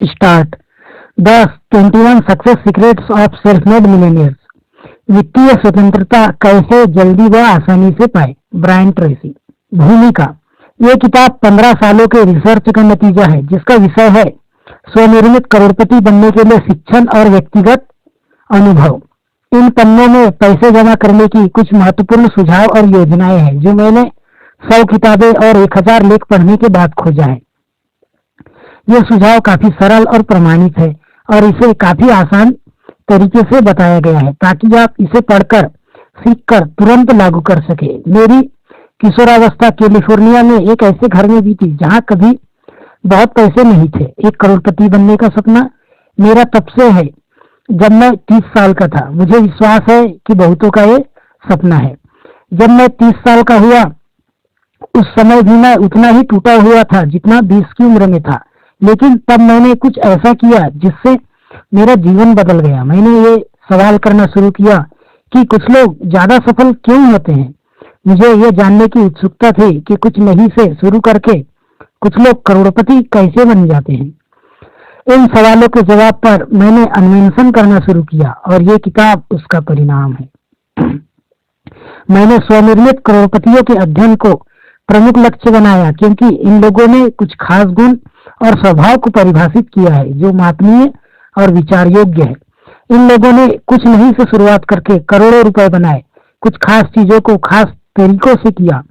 Start the 21 success secrets of self made millionaires. वित्तीय स्वतंत्रता कैसे जल्दी व आसानी से पाए, ब्रायन ट्रेसी। भूमिका, ये किताब 15 सालों के रिसर्च का नतीजा है जिसका विषय है स्वनिर्मित करोड़पति बनने के लिए शिक्षण और व्यक्तिगत अनुभव। इन पन्नों में पैसे जमा करने की कुछ महत्वपूर्ण सुझाव और योजनाएं हैं जो मैंने 100 किताबें और 1000 लेख पढ़ने के बाद खोजा है। ये सुझाव काफी सरल और प्रमाणित है और इसे काफी आसान तरीके से बताया गया है ताकि आप इसे पढ़कर सीखकर तुरंत लागू कर सके। मेरी किशोरावस्था कैलिफोर्निया में एक ऐसे घर में बीती जहाँ कभी बहुत पैसे नहीं थे। एक करोड़पति बनने का सपना मेरा तब से है जब मैं 30 साल का था। मुझे विश्वास है कि बहुतों का ये सपना है। जब मैं 30 साल का हुआ उस समय भी मैं उतना ही टूटा हुआ था जितना 20 की उम्र में था, लेकिन तब मैंने कुछ ऐसा किया जिससे मेरा जीवन बदल गया। मैंने ये सवाल करना शुरू किया कि कुछ लोग ज्यादा सफल क्यों होते हैं। मुझे ये जानने की उत्सुकता थी कि कुछ नहीं से शुरू करके कुछ लोग करोड़पति कैसे बन जाते हैं। इन सवालों के जवाब पर मैंने अन्वेषण करना शुरू किया और ये किताब उसका परिणाम है। मैंने स्वनिर्मित करोड़पतियों के अध्ययन को प्रमुख लक्ष्य बनाया क्योंकि इन लोगों ने कुछ खास गुण और स्वभाव को परिभाषित किया है जो मापनीय और विचार योग्य है। इन लोगों ने कुछ नहीं से शुरुआत करके करोड़ों रुपए बनाए। कुछ खास चीजों को खास तरीकों से किया।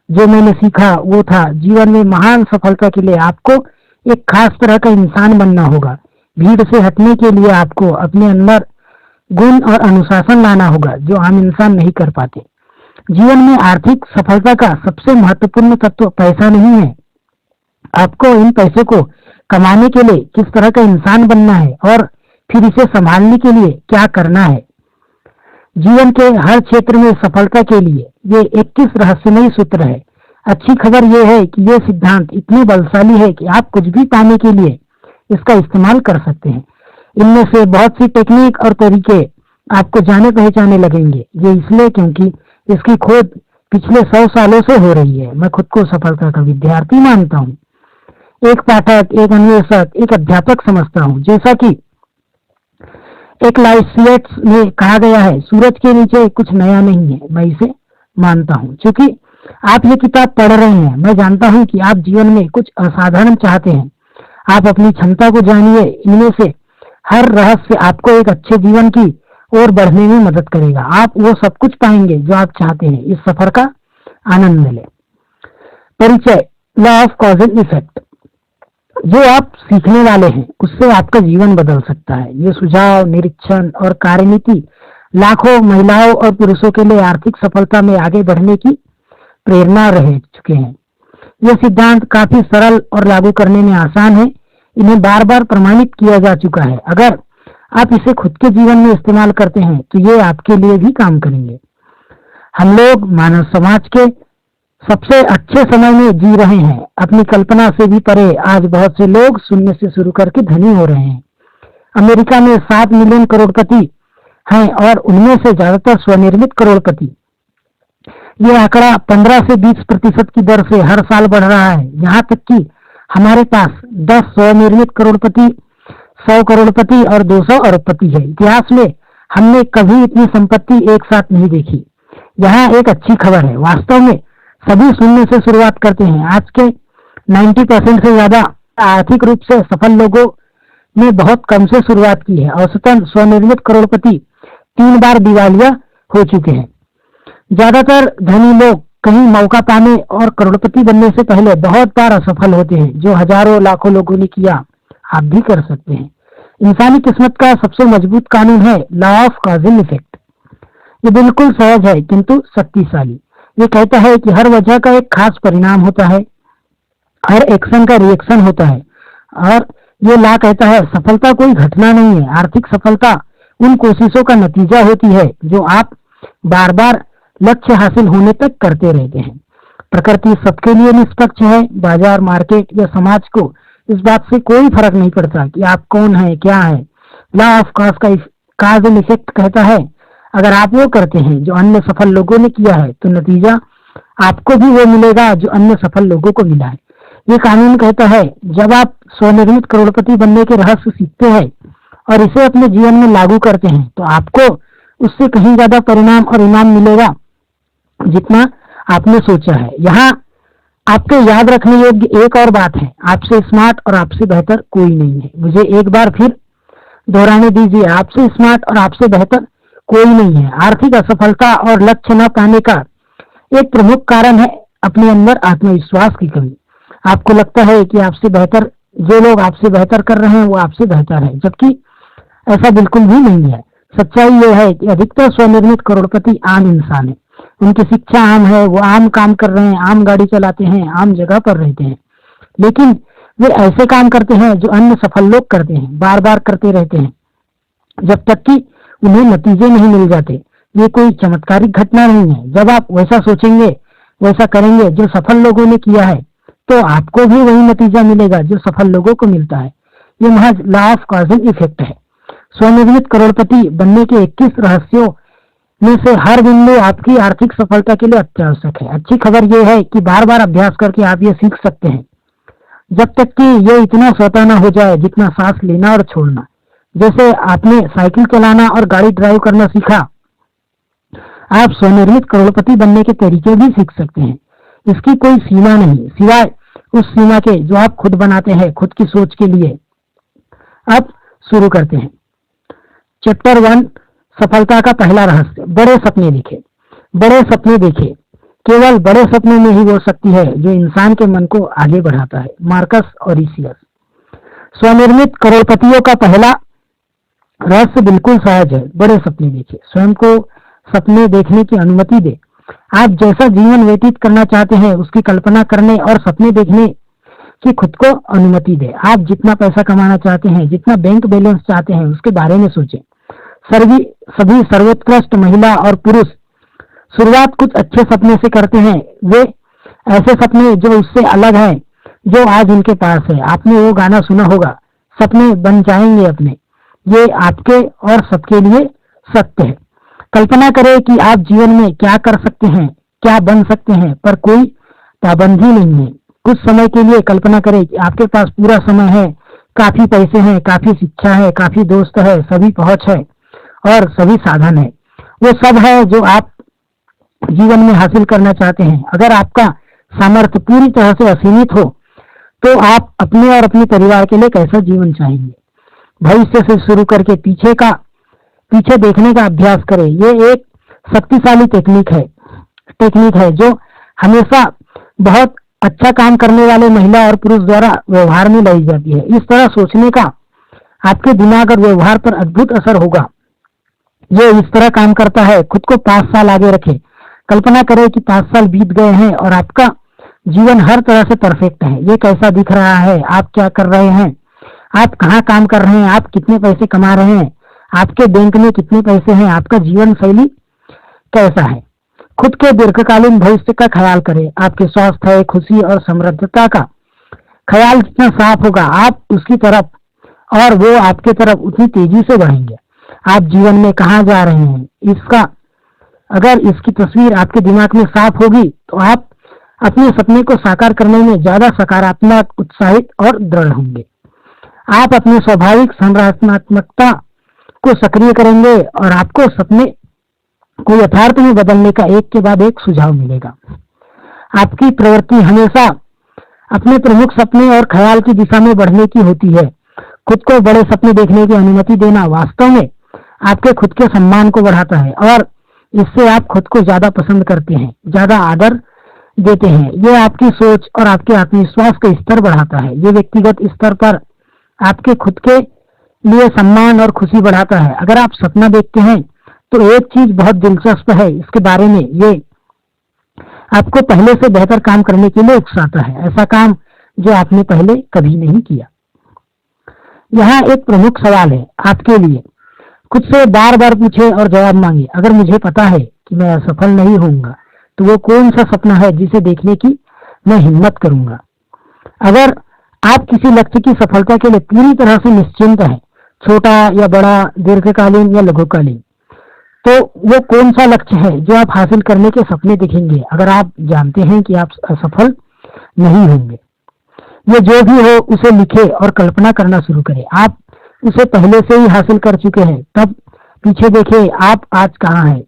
जो मैंने सीखा वो था जीवन में महान सफलता के लिए आपको एक खास तरह का इंसान बनना होगा। भीड़ से हटने के लिए आपको अपने अंदर गुण और अनुशासन लाना होगा जो आम इंसान नहीं कर पाते। जीवन में आर्थिक सफलता का सबसे महत्वपूर्ण तत्व पैसा नहीं है। आपको इन पैसों को कमाने के लिए किस तरह का इंसान बनना है और फिर इसे संभालने के लिए क्या करना है। जीवन के हर क्षेत्र में सफलता के लिए ये 21 रहस्यमयी सूत्र है। अच्छी खबर यह है कि ये सिद्धांत इतने बलशाली है कि आप कुछ भी पाने के लिए इसका इस्तेमाल कर सकते हैं। इनमें से बहुत सी टेक्निक और तरीके आपको जाने पहचाने लगेंगे। ये इसलिए क्योंकि इसकी खोज पिछले 100 सालों से हो रही है। मैं खुद को सफलता का विद्यार्थी मानता हूँ, एक पाठक, एक अन्वेषक, एक अध्यापक समझता हूँ। जैसा कि एक लाइसियट्स में कहा गया है, सूरज के नीचे कुछ नया नहीं है। मैं इसे मानता हूँ। क्योंकि आप ये किताब पढ़ रहे हैं, मैं जानता हूँ कि आप जीवन में कुछ असाधारण चाहते हैं। आप अपनी क्षमता को जानिए। इनमें से हर रहस्य आपको एक अच्छे जीवन की ओर बढ़ने में मदद करेगा। आप वो सब कुछ पाएंगे जो आप चाहते हैं। इस सफर का आनंद मिले। परिचय, law of cause and effect. जो आप सीखने वाले हैं उससे आपका जीवन बदल सकता है। ये सुझाव, निरीक्षण और कार्यनीति लाखों महिलाओं और पुरुषों के लिए आर्थिक सफलता में आगे बढ़ने की प्रेरणा रह चुके हैं। ये सिद्धांत काफी सरल और लागू करने में आसान है। इन्हें बार बार प्रमाणित किया जा चुका है। अगर आप इसे खुद के जीवन में इस्तेमाल करते हैं तो ये आपके लिए भी काम करेंगे। हम लोग मानव समाज के सबसे अच्छे समय में जी रहे हैं। अपनी कल्पना से भी परे आज बहुत से लोग शून्य से शुरू करके धनी हो रहे हैं। अमेरिका में 7 मिलियन करोड़पति हैं और उनमें से ज्यादातर स्वनिर्मित करोड़पति। ये आंकड़ा 15 से 20% की दर से हर साल बढ़ रहा है। यहाँ तक कि हमारे पास 10 स्वनिर्मित करोड़पति, 100 करोड़पति और 200 अरबपति है। इतिहास में हमने कभी इतनी संपत्ति एक साथ नहीं देखी। यहाँ एक अच्छी खबर है, वास्तव में सभी शून्य से शुरुआत करते हैं। आज के 90% से ज्यादा आर्थिक रूप से सफल लोगों ने बहुत कम से शुरुआत की है। औसतन स्वनिर्मित करोड़पति 3 बार दिवालिया हो चुके हैं। ज्यादातर धनी लोग कहीं मौका पाने और करोड़पति बनने से पहले बहुत बार असफल होते हैं। जो हजारों लाखों लोगों ने किया, आप भी कर सकते हैं। इंसानी किस्मत का सबसे मजबूत कानून है law of cause and effect. ये बिल्कुल सहज है किंतु शक्तिशाली। ये कहता है कि हर वजह का एक खास परिणाम होता है, हर एक्शन का रिएक्शन होता है। और ये लॉ कहता है सफलता कोई घटना नहीं है। आर्थिक सफलता उन कोशिशों का नतीजा होती है जो आप बार बार लक्ष्य हासिल होने तक करते रहते हैं। प्रकृति सबके लिए निष्पक्ष है। बाजार, मार्केट या समाज को इस बात से कोई फर्क नहीं पड़ता कि आप कौन है, क्या है। Law of cause and effect कहता है अगर आप वो करते हैं जो अन्य सफल लोगों ने किया है तो नतीजा आपको भी वो मिलेगा जो अन्य सफल लोगों को मिला है। ये कानून कहता है, जब आप स्वनिर्मित करोड़पति बनने के रहस्य सीखते हैं और इसे अपने जीवन में लागू करते हैं तो आपको उससे कहीं ज्यादा परिणाम और इनाम मिलेगा जितना आपने सोचा है। यहाँ आपको याद रखने योग्य एक और बात है, आपसे स्मार्ट और आपसे बेहतर कोई नहीं है। मुझे एक बार फिर दोहराने दीजिए, आपसे स्मार्ट और आपसे बेहतर कोई नहीं है। आर्थिक असफलता और लक्ष्य न पाने का एक प्रमुख कारण है अपने अंदर आत्मविश्वास की कमी। आपको लगता है कि आपसे बेहतर, जो लोग आपसे बेहतर कर रहे हैं वो आपसे बेहतर है, जबकि ऐसा बिल्कुल भी नहीं है। सच्चाई यह है कि अधिकतर स्वनिर्मित करोड़पति आम इंसान है। उनकी शिक्षा आम है, वो आम काम कर रहे हैं, आम गाड़ी चलाते हैं, आम जगह पर रहते हैं, लेकिन वे ऐसे काम करते हैं जो अन्य सफल लोग करते हैं, बार बार करते रहते हैं जब तक कि उन्हें नतीजे नहीं मिल जाते। ये कोई चमत्कारिक घटना नहीं है। जब आप वैसा सोचेंगे, वैसा करेंगे जो सफल लोगों ने किया है, तो आपको भी वही नतीजा मिलेगा जो सफल लोगों को मिलता है। ये महज लॉ ऑफ कॉजल इफेक्ट है। स्वनिर्मित करोड़पति बनने के 21 रहस्यों में से हर बिंदु आपकी आर्थिक सफलता के लिए अत्यावश्यक है। अच्छी खबर यह है कि बार बार अभ्यास करके आप ये सीख सकते हैं, जब तक कि ये इतना स्वतः न हो जाए जितना सांस लेना और छोड़ना। जैसे आपने साइकिल चलाना और गाड़ी ड्राइव करना सीखा, आप स्वनिर्मित करोड़पति बनने के तरीके भी सीख सकते हैं। इसकी कोई सीमा नहीं सिवाय उस सीमा के जो आप खुद बनाते हैं खुद की सोच के लिए। अब शुरू करते हैं। चैप्टर 1, सफलता का पहला रहस्य। बड़े सपने देखें। बड़े सपने देखें। केवल बड़े सपनों में ही वो शक्ति है जो इंसान के मन को आगे बढ़ाता है। Marcus Aurelius. स्वनिर्मित करोड़पतियों का पहला रहस्य बिल्कुल सहज है। बड़े सपने देखें। स्वयं को सपने देखने की अनुमति दे। आप जैसा जीवन व्यतीत करना चाहते हैं उसकी कल्पना करने और सपने देखने की खुद को अनुमति दे। आप जितना पैसा कमाना चाहते हैं, जितना बैंक बैलेंस चाहते हैं, उसके बारे में सोचें। सभी सर्वोत्कृष्ट महिला और पुरुष शुरुआत कुछ अच्छे सपने से करते हैं। वे ऐसे सपने जो उससे अलग हैं, जो आज उनके पास है। आपने वो गाना सुना होगा, सपने बन जाएंगे अपने। ये आपके और सबके लिए सत्य है। कल्पना करें कि आप जीवन में क्या कर सकते हैं, क्या बन सकते हैं, पर कोई पाबंदी नहीं है। कुछ समय के लिए कल्पना करें कि आपके पास पूरा समय है, काफी पैसे हैं, काफी शिक्षा है, काफी दोस्त है, सभी पहुंच है और सभी साधन है। वो सब है जो आप जीवन में हासिल करना चाहते हैं। अगर आपका सामर्थ्य पूरी तरह से असीमित हो तो आप अपने और अपने परिवार के लिए कैसा जीवन चाहेंगे? भविष्य से शुरू करके पीछे देखने का अभ्यास करें। ये एक शक्तिशाली टेक्निक है जो हमेशा बहुत अच्छा काम करने वाले महिला और पुरुष द्वारा व्यवहार में लाई जाती है। इस तरह सोचने का आपके दिमाग और व्यवहार पर अद्भुत असर होगा। ये इस तरह काम करता है। खुद को 5 साल आगे रखें। कल्पना करें कि 5 साल बीत गए हैं और आपका जीवन हर तरह से परफेक्ट है। ये कैसा दिख रहा है? आप क्या कर रहे हैं? आप कहाँ काम कर रहे हैं? आप कितने पैसे कमा रहे हैं? आपके बैंक में कितने पैसे हैं? आपका जीवन शैली कैसा है? खुद के दीर्घकालीन भविष्य का ख्याल करें। आपके स्वास्थ्य, खुशी और समृद्धता का ख्याल जितना साफ होगा, आप उसकी तरफ और वो आपके तरफ उतनी तेजी से बढ़ेंगे। आप जीवन में कहाँ जा रहे हैं, अगर इसकी तस्वीर आपके दिमाग में साफ होगी तो आप अपने सपने को साकार करने में ज्यादा सकारात्मक, उत्साहित और दृढ़ होंगे। आप अपने स्वाभाविक संरचनात्मकता को सक्रिय करेंगे और आपको सपने को यथार्थ में बदलने का एक के बाद एक सुझाव मिलेगा। आपकी प्रवृत्ति हमेशा अपने प्रमुख सपने और ख्याल की दिशा में बढ़ने की होती है। खुद को बड़े सपने देखने की अनुमति देना वास्तव में आपके खुद के सम्मान को बढ़ाता है और इससे आप खुद को ज्यादा पसंद करते हैं, ज्यादा आदर देते हैं। ये आपकी सोच और आपके आत्मविश्वास का स्तर बढ़ाता है। ये व्यक्तिगत स्तर पर आपके खुद के लिए सम्मान और खुशी बढ़ाता है। अगर आप सपना देखते हैं तो एक चीज बहुत दिलचस्प है इसके बारे में, ये आपको पहले से बेहतर काम करने के लिए उकसाता है, ऐसा काम जो आपने पहले कभी नहीं किया। यहाँ एक प्रमुख सवाल है आपके लिए। खुद से बार बार पूछे और जवाब मांगे, अगर मुझे पता है कि मैं असफल नहीं होऊंगा तो वो कौन सा सपना है जिसे देखने की मैं हिम्मत करूंगा? अगर आप किसी लक्ष्य की सफलता के लिए पूरी तरह से निश्चिंत हैं, छोटा या बड़ा, दीर्घकालीन या लघुकालीन, तो वो कौन सा लक्ष्य है जो आप हासिल करने के सपने देखेंगे अगर आप जानते हैं कि आप असफल नहीं होंगे? ये जो भी हो उसे लिखे और कल्पना करना शुरू करें। आप उसे पहले से ही हासिल कर चुके हैं, तब पीछे देखें आप आज कहाँ हैं।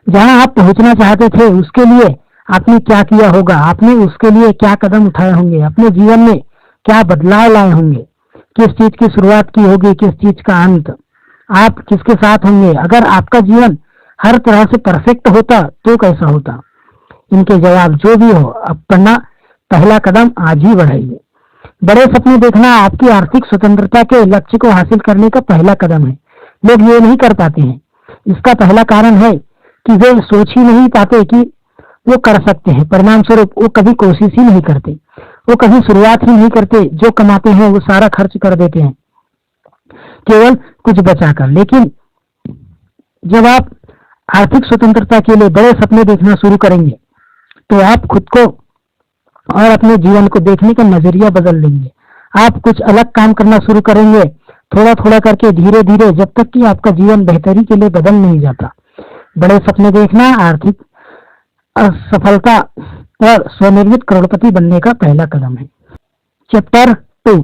जहां आप पहुंचना चाहते थे उसके लिए आपने क्या किया होगा, आपने उसके लिए क्या कदम उठाए होंगे, अपने जीवन में क्या बदलाव लाए होंगे, किस चीज की शुरुआत की होगी, किस चीज का अंत, आप किसके साथ होंगे। अगर आपका जीवन हर तरह से परफेक्ट होता तो कैसा होता। इनके जवाब जो भी हो, अपना पहला कदम आज ही बढ़ाइए। बड़े सपने देखना आपकी आर्थिक स्वतंत्रता के लक्ष्य को हासिल करने का पहला कदम है। लोग ये नहीं कर पाते हैं, इसका पहला कारण है कि वे सोच ही नहीं पाते कि वो कर सकते हैं। परिणाम स्वरूप वो कभी कोशिश ही नहीं करते, वो कभी शुरुआत ही नहीं करते। जो कमाते हैं वो सारा खर्च कर देते हैं केवल कुछ बचाकर। लेकिन जब आप आर्थिक स्वतंत्रता के लिए बड़े सपने देखना शुरू करेंगे तो आप खुद को और अपने जीवन को देखने का नजरिया बदल लेंगे। आप कुछ अलग काम करना शुरू करेंगे, थोड़ा थोड़ा करके, धीरे धीरे, जब तक कि आपका जीवन बेहतरी के लिए बदल नहीं जाता। बड़े सपने देखना आर्थिक सफलता और स्वनिर्मित करोड़पति बनने का पहला कदम है। चैप्टर 2,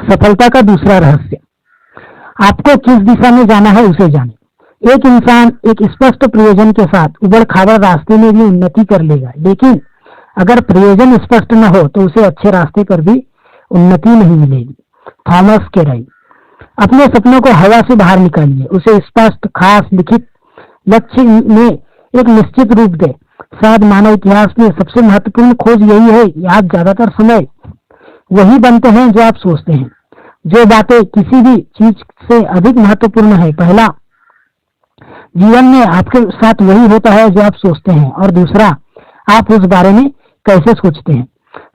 सफलता का दूसरा रहस्य। आपको किस दिशा में जाना है उसे जाने। एक इंसान एक स्पष्ट प्रयोजन के साथ उबड़ खाबड़ रास्ते में भी उन्नति कर लेगा, लेकिन अगर प्रयोजन स्पष्ट न हो तो उसे अच्छे रास्ते पर भी उन्नति नहीं मिलेगी। थॉमस कैराई। अपने सपनों को हवा से बाहर निकालिए, उसे स्पष्ट, खास, लिखित लक्ष्य में एक निश्चित रूप दे। शायद मानव इतिहास में सबसे महत्वपूर्ण खोज यही है कि आप ज्यादातर समय वही बनते हैं जो आप सोचते हैं। जो बातें किसी भी चीज से अधिक महत्वपूर्ण है, पहला, जीवन में आपके साथ वही होता है जो आप सोचते हैं, और दूसरा, आप उस बारे में कैसे सोचते हैं।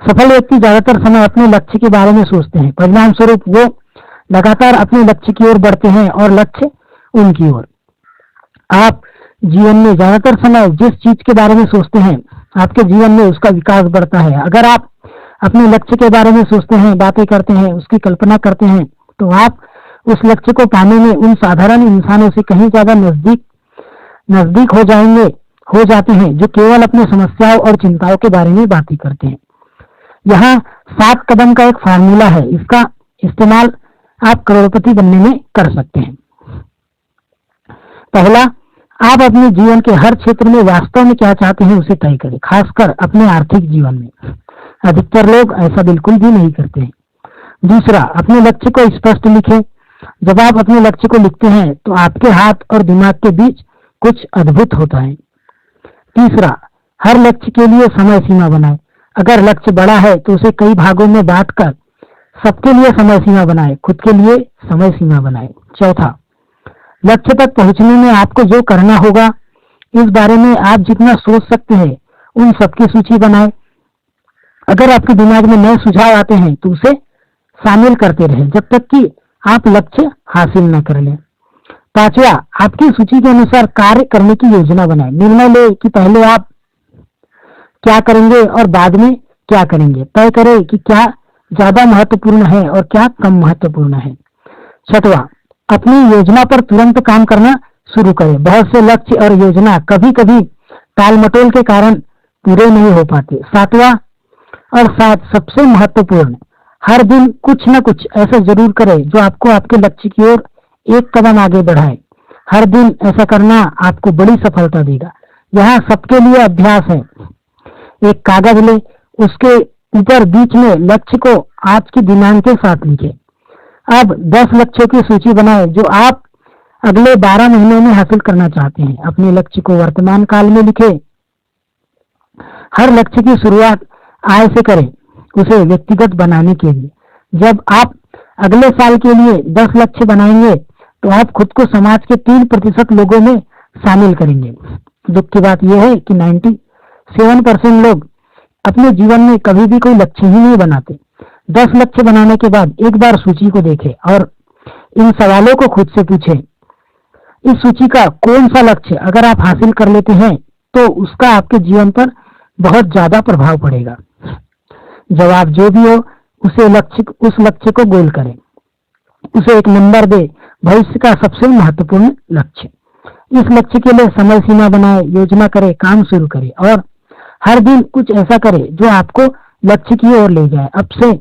सफल व्यक्ति ज्यादातर समय अपने लक्ष्य के बारे में सोचते हैं। परिणाम स्वरूप वो लगातार अपने लक्ष्य की ओर बढ़ते हैं और लक्ष्य उनकी ओर। आप जीवन में ज्यादातर समय जिस चीज के बारे में सोचते हैं, आपके जीवन में उसका विकास बढ़ता है। अगर आप अपने लक्ष्य के बारे में सोचते हैं, बातें करते हैं, उसकी कल्पना करते हैं, तो आप उस लक्ष्य को पाने में उन साधारण इंसानों से कहीं ज्यादा नजदीक हो जाते हैं जो केवल अपनी समस्याओं और चिंताओं के बारे में बातें करते हैं। यहाँ 7 कदम का एक फार्मूला है, इसका इस्तेमाल आप करोड़पति बनने में कर सकते हैं। पहला, आप अपने जीवन के हर क्षेत्र में वास्तव में क्या चाहते हैं उसे तय करें, खासकर अपने आर्थिक जीवन में। अधिकतर लोग ऐसा बिल्कुल भी नहीं करते हैं। दूसरा, अपने लक्ष्य को स्पष्ट लिखें। जब आप अपने लक्ष्य को लिखते हैं तो आपके हाथ और दिमाग के बीच कुछ अद्भुत होता है। तीसरा, हर लक्ष्य के लिए समय सीमा बनाएं। अगर लक्ष्य बड़ा है तो उसे कई भागों में बांटकर सबके लिए समय सीमा बनाएं, खुद के लिए समय सीमा बनाएं। चौथा, लक्ष्य तक पहुंचने में आपको जो करना होगा, इस बारे में आप जितना सोच सकते हैं उन सबकी सूची बनाएं। अगर आपके दिमाग में नए सुझाव आते हैं तो उसे शामिल करते रहें जब तक कि आप लक्ष्य हासिल न कर लें। पांचवा, आपकी सूची के अनुसार कार्य करने की योजना बनाएं। निर्णय लें कि पहले आप क्या करेंगे और बाद में क्या करेंगे। तय करें कि क्या ज्यादा महत्वपूर्ण है और क्या कम महत्वपूर्ण है। छठवां, अपनी योजना पर तुरंत काम करना शुरू करें। बहुत से लक्ष्य और योजना कभी कभी टालमटोल के कारण पूरे नहीं हो पाते। सातवां और सबसे महत्वपूर्ण, हर दिन कुछ न कुछ ऐसा जरूर करें जो आपको आपके लक्ष्य की ओर एक कदम आगे बढ़ाए। हर दिन ऐसा करना आपको बड़ी सफलता देगा। यहाँ सबके लिए अभ्यास है। एक कागज ले, उसके ऊपर बीच में लक्ष्य को आज की दिनांक के साथ लिखें। अब 10 लक्ष्यों की सूची बनाएं जो आप अगले 12 महीनों में हासिल करना चाहते हैं। अपने लक्ष्य को वर्तमान काल में लिखें। हर लक्ष्य की शुरुआत आय से करें, उसे व्यक्तिगत बनाने के लिए। जब आप अगले साल के लिए 10 लक्ष्य बनाएंगे तो आप खुद को समाज के 3% लोगों में शामिल करेंगे। दुख की बात यह है कि 97% लोग अपने जीवन में कभी भी कोई लक्ष्य ही नहीं बनाते। 10 लक्ष्य बनाने के बाद एक बार सूची को देखें और इन सवालों को खुद से पूछें। इस सूची का कौन सा लक्ष्य अगर आप हासिल कर लेते हैं तो उसका आपके जीवन पर बहुत ज्यादा प्रभाव पड़ेगा। जवाब जो भी हो उस लक्ष्य को गोल करें, उसे एक नंबर दे। भविष्य का सबसे महत्वपूर्ण लक्ष्य। इस लक्ष्य के लिए समय सीमा बनाए, योजना करें, काम शुरू करें और हर दिन कुछ ऐसा करें जो आपको लक्ष्य की ओर ले जाए। अब से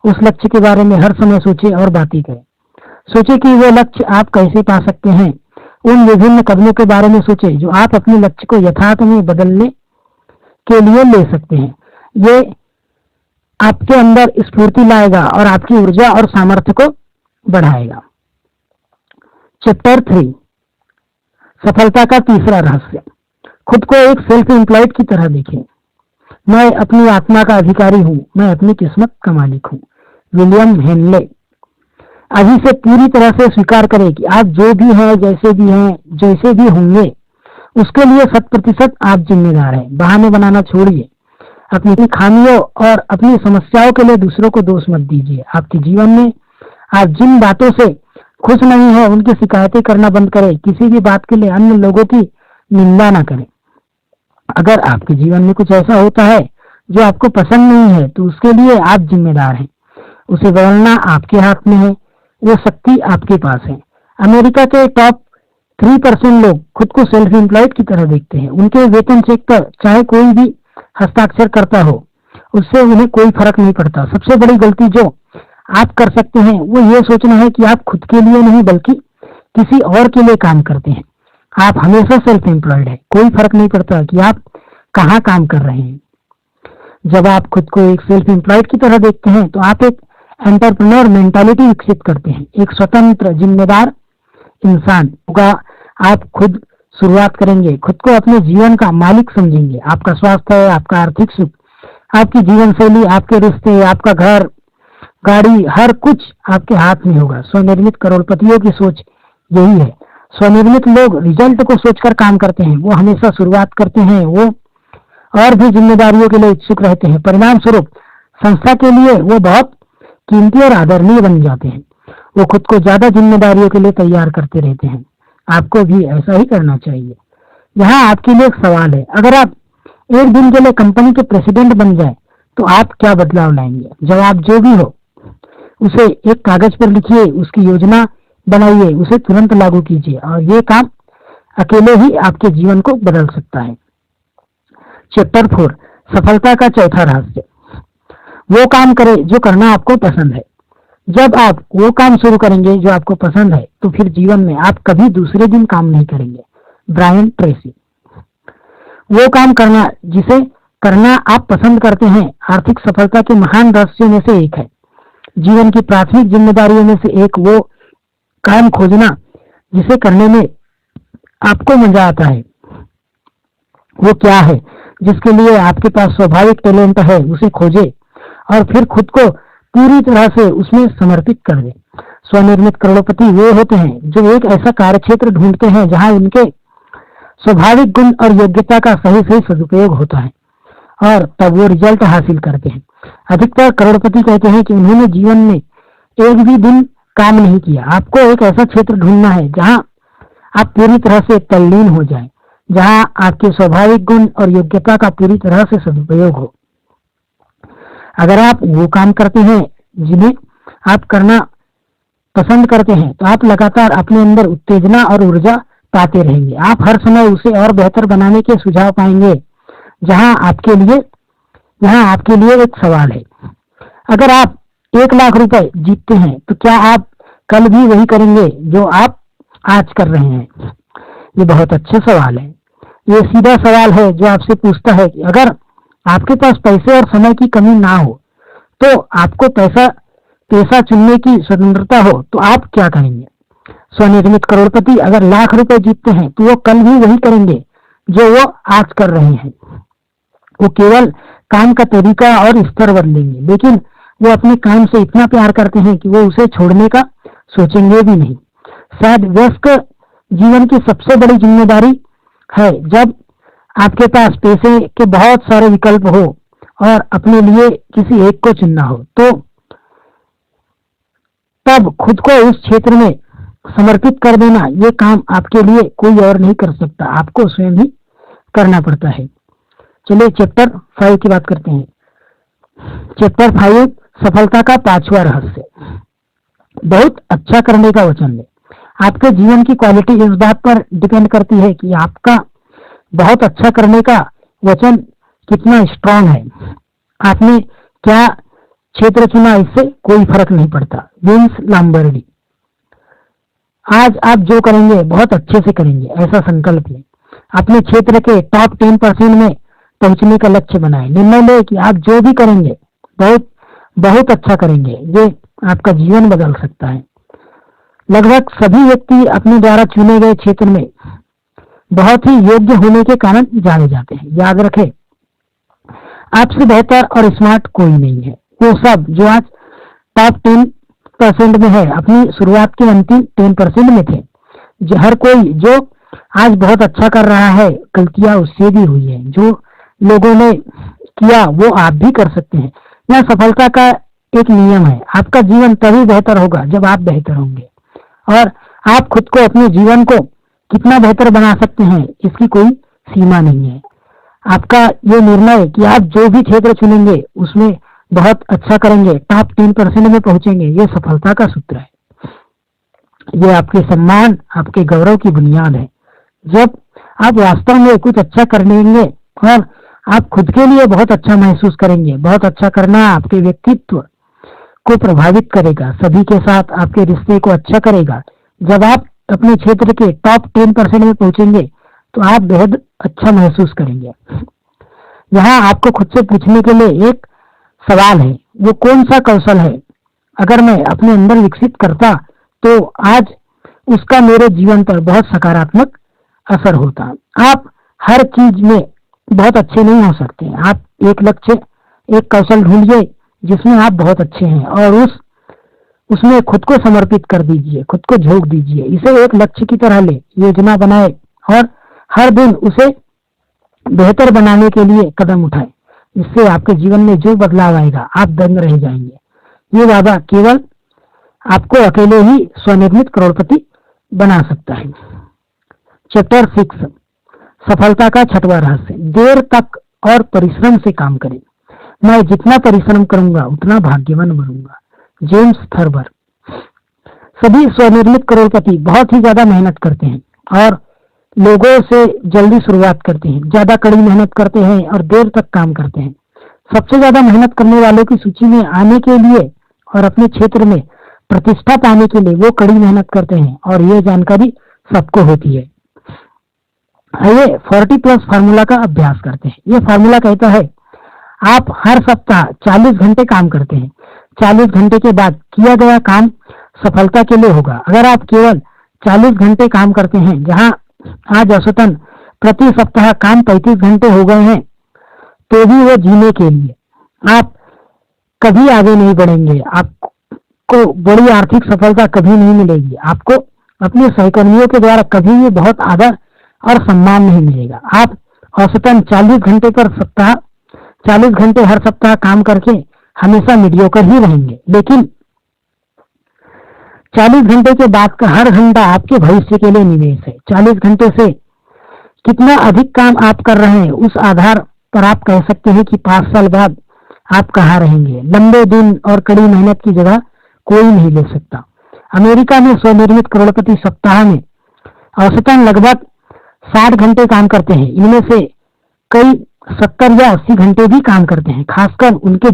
उस लक्ष्य के बारे में हर समय सोचे और बातें करें। सोचे कि वो लक्ष्य आप कैसे पा सकते हैं। उन विभिन्न कदमों के बारे में सोचे जो आप अपने लक्ष्य को यथार्थ में बदलने के लिए ले सकते हैं। ये आपके अंदर स्फूर्ति लाएगा और आपकी ऊर्जा और सामर्थ्य को बढ़ाएगा। चैप्टर 3, सफलता का तीसरा रहस्य। खुद को एक सेल्फ एम्प्लॉयड की तरह देखें। मैं अपनी आत्मा का अधिकारी हूँ, मैं अपनी किस्मत का मालिक हूँ। William Henley. अभी से पूरी तरह से स्वीकार करें कि आप जो भी हैं, जैसे भी होंगे, उसके लिए 100% आप जिम्मेदार हैं। बहाने बनाना छोड़िए। अपनी खामियों और अपनी समस्याओं के लिए दूसरों को दोष मत दीजिए। आपके जीवन में आप जिन बातों से खुश नहीं है उनकी शिकायतें करना बंद करें। किसी भी बात के लिए अन्य लोगों की निंदा ना करें। अगर आपके जीवन में कुछ ऐसा होता है जो आपको पसंद नहीं है तो उसके लिए आप जिम्मेदार हैं। उसे बदलना आपके हाथ में है। वो शक्ति आपके पास है। अमेरिका के टॉप 3% लोग खुद को सेल्फ एम्प्लॉयड की तरह देखते हैं। उनके वेतन चेक पर चाहे कोई भी हस्ताक्षर करता हो, उससे उन्हें कोई फर्क नहीं पड़ता। सबसे बड़ी गलती जो आप कर सकते हैं वो ये सोचना है कि आप खुद के लिए नहीं बल्कि किसी और के लिए काम करते हैं। आप हमेशा सेल्फ एम्प्लॉयड है। कोई फर्क नहीं पड़ता कि आप कहाँ काम कर रहे हैं। जब आप खुद को एक सेल्फ एम्प्लॉयड की तरह देखते हैं तो आप एक एंटरप्रेन्योर मेंटालिटी विकसित करते हैं। एक स्वतंत्र जिम्मेदार इंसान होगा। आप खुद शुरुआत करेंगे, खुद को अपने जीवन का मालिक समझेंगे। आपका स्वास्थ्य, आपका आर्थिक सुख, आपकी जीवन शैली, आपके रिश्ते, आपका घर, गाड़ी, हर कुछ आपके हाथ में होगा। स्वनिर्मित करोड़पतियों की सोच यही है। स्वनिर्मित लोग रिजल्ट को सोचकर काम करते हैं। वो हमेशा शुरुआत करते हैं। वो और भी जिम्मेदारियों के लिए इच्छुक रहते हैं। परिणाम स्वरूप संस्था के लिए वो बहुत कीमती और आदरणीय बन जाते हैं। वो खुद को ज्यादा जिम्मेदारियों के लिए तैयार करते रहते हैं। आपको भी ऐसा ही करना चाहिए। यहाँ आपके लिए एक सवाल है। अगर आप एक दिन के लिए कंपनी के प्रेसिडेंट बन जाए तो आप क्या बदलाव लाएंगे? जवाब जो भी हो उसे एक कागज पर लिखिए, उसकी योजना बनाइए, उसे तुरंत लागू कीजिए और ये काम अकेले ही आपके जीवन को बदल सकता है। चैप्टर 4, सफलता का चौथा रहस्य। वो काम करें जो करना आपको पसंद है। जब आप वो काम शुरू करेंगे जो आपको पसंद है तो फिर जीवन में आप कभी दूसरे दिन काम नहीं करेंगे। Brian Tracy. वो काम करना जिसे करना आप पसंद करते हैं आर्थिक सफलता के महान रहस्यों में से एक है। जीवन की प्राथमिक जिम्मेदारियों में से एक वो काम खोजना जिसे करने में आपको मजा आता है। वो क्या है जिसके लिए आपके पास स्वाभाविक टैलेंट है, उसे खोजे और फिर खुद को पूरी तरह से उसमें समर्पित कर दे। स्वनिर्मित करोड़पति वो होते हैं जो एक ऐसा कार्यक्षेत्र ढूंढते हैं जहां उनके स्वाभाविक गुण और योग्यता का सही सही सदुपयोग होता है और तब वो रिजल्ट हासिल करते हैं। अधिकतर करोड़पति कहते हैं कि उन्होंने जीवन में एक भी दिन काम नहीं किया। आपको एक ऐसा क्षेत्र ढूंढना है जहां आप पूरी तरह से तल्लीन हो जाएं, जहां आपके स्वाभाविक गुण और योग्यता का पूरी तरह से सदुपयोग हो। अगर आप वो काम करते हैं जिन्हें आप करना पसंद करते हैं तो आप लगातार अपने अंदर उत्तेजना और ऊर्जा पाते रहेंगे। आप हर समय उसे और बेहतर बनाने के सुझाव पाएंगे। यहाँ आपके लिए एक सवाल है। अगर आप 1 लाख रुपए जीतते हैं तो क्या आप कल भी वही करेंगे जो आप आज कर रहे हैं? ये बहुत अच्छा सवाल है। ये सीधा सवाल है जो आपसे पूछता है कि अगर आपके पास पैसे और समय की कमी ना हो तो आपको पैसा चुनने की स्वतंत्रता हो तो आप क्या करेंगे? स्वनिर्मित करोड़पति अगर लाख रुपए जीतते हैं तो वो कल भी वही करेंगे जो वो आज कर रहे हैं। वो केवल काम का तरीका और स्तर बदलेंगे, लेकिन वो अपने काम से इतना प्यार करते हैं कि वो उसे छोड़ने का सोचेंगे भी नहीं। शायद वयस्क जीवन की सबसे बड़ी जिम्मेदारी है जब आपके पास पैसे के बहुत सारे विकल्प हो और अपने लिए किसी एक को चुनना हो, तो तब खुद को उस क्षेत्र में समर्पित कर देना। ये काम आपके लिए कोई और नहीं कर सकता, आपको स्वयं ही करना पड़ता है। चलिए चैप्टर 5 की बात करते हैं। चैप्टर 5, सफलता का 5वां रहस्य। बहुत अच्छा करने का वचन है। आपके जीवन की क्वालिटी इस बात पर डिपेंड करती है कि आपका बहुत अच्छा करने का वचन कितना स्ट्रांग है। आपने क्या क्षेत्र चुना इससे कोई फर्क नहीं पड़ता। विंस लाम्बर्डी। आज आप जो करेंगे बहुत अच्छे से करेंगे, ऐसा संकल्प लें। अपने क्षेत्र के टॉप 10% में पहुंचने का लक्ष्य बनाएं। निर्णय लें कि आप जो भी करेंगे बहुत बहुत अच्छा करेंगे। ये आपका जीवन बदल सकता है। लगभग सभी व्यक्ति अपने द्वारा चुने गए क्षेत्र में बहुत ही योग्य होने के कारण जाने जाते हैं। याद रखें, आपसे बेहतर और स्मार्ट कोई नहीं है। वो सब जो आज टॉप 10% में है, अपनी शुरुआत के अंतिम 10% में थे। हर कोई जो आज बहुत अच्छा कर रहा है, गलतियां उससे भी हुई है। जो लोगों ने किया वो आप भी कर सकते हैं। यह सफलता का एक नियम है। आपका जीवन तभी बेहतर होगा जब आप बेहतर होंगे, और आप खुद को, अपने जीवन को कितना बेहतर बना सकते हैं इसकी कोई सीमा नहीं है। आपका ये निर्णय कि आप जो भी क्षेत्र चुनेंगे उसमें बहुत अच्छा करेंगे, टॉप 10% में पहुंचेंगे, ये सफलता का सूत्र है। ये आपके सम्मान, आपके गौरव की बुनियाद है। जब आप वास्तव में कुछ अच्छा करेंगे और आप खुद के लिए बहुत अच्छा महसूस करेंगे। बहुत अच्छा करना आपके व्यक्तित्व को प्रभावित करेगा, सभी के साथ आपके रिश्ते को अच्छा करेगा। जब आप अपने क्षेत्र के टॉप 10% में पहुंचेंगे तो आप बेहद अच्छा महसूस करेंगे। यहाँ आपको खुद से पूछने के लिए एक सवाल है, वो कौन सा कौशल है अगर मैं अपने अंदर विकसित करता तो आज उसका मेरे जीवन पर बहुत सकारात्मक असर होता। आप हर चीज में बहुत अच्छे नहीं हो सकते। आप एक लक्ष्य, एक कौशल ढूंढिए जिसमें आप बहुत अच्छे हैं और उसमें खुद को समर्पित कर दीजिए, खुद को झोंक दीजिए। इसे एक लक्ष्य की तरह ले, योजना बनाए और हर दिन उसे बेहतर बनाने के लिए कदम उठाए। इससे आपके जीवन में जो बदलाव आएगा आप दंग रह जाएंगे। ये वादा केवल आपको अकेले ही स्वनिर्मित करोड़पति बना सकता है। चैप्टर 6, सफलता का छठवां रहस्य। देर तक और परिश्रम से काम करें। मैं जितना परिश्रम करूंगा उतना भाग्यवान बनूंगा। James Thurber. सभी स्वनिर्मित करोड़पति बहुत ही ज्यादा मेहनत करते हैं और लोगों से जल्दी शुरुआत करते हैं, ज्यादा कड़ी मेहनत करते हैं और देर तक काम करते हैं। सबसे ज्यादा मेहनत करने वालों की सूची में आने के लिए और अपने क्षेत्र में प्रतिष्ठा पाने के लिए वो कड़ी मेहनत करते हैं, और ये जानकारी सबको होती है। आइए 40+ फार्मूला का अभ्यास करते हैं। ये फार्मूला कहता है आप हर सप्ताह 40 घंटे काम करते हैं। 40 घंटे के बाद किया गया काम सफलता के लिए होगा। अगर आप केवल 40 घंटे काम करते हैं, जहां आज औसतन प्रति सप्ताह काम 35 घंटे हो गए हैं, तो भी वो जीने के लिए आप कभी आगे नहीं बढ़ेंगे। आपको बड़ी आर्थिक सफलता कभी नहीं मिलेगी। आपको अपने सहकर्मियों के द्वारा कभी भी बहुत आदर और सम्मान नहीं मिलेगा। आप औसतन 40 घंटे हर सप्ताह काम करके हमेशा मीडियोकर ही रहेंगे। लेकिन 40 घंटे के बाद का हर घंटा आपके भविष्य के लिए निवेश है। 40 घंटे से कितना अधिक काम आप कर रहे हैं उस आधार पर आप कह सकते हैं कि 5 साल बाद आप कहाँ रहेंगे। लंबे दिन और कड़ी मेहनत की जगह कोई नहीं ले सकता। अमेरिका में स्वनिर्मित करोड़पति सप्ताह में औसतन लगभग 60 घंटे काम करते हैं। इनमें से कई 70 या 80 घंटे भी काम करते हैं। खासकर उनके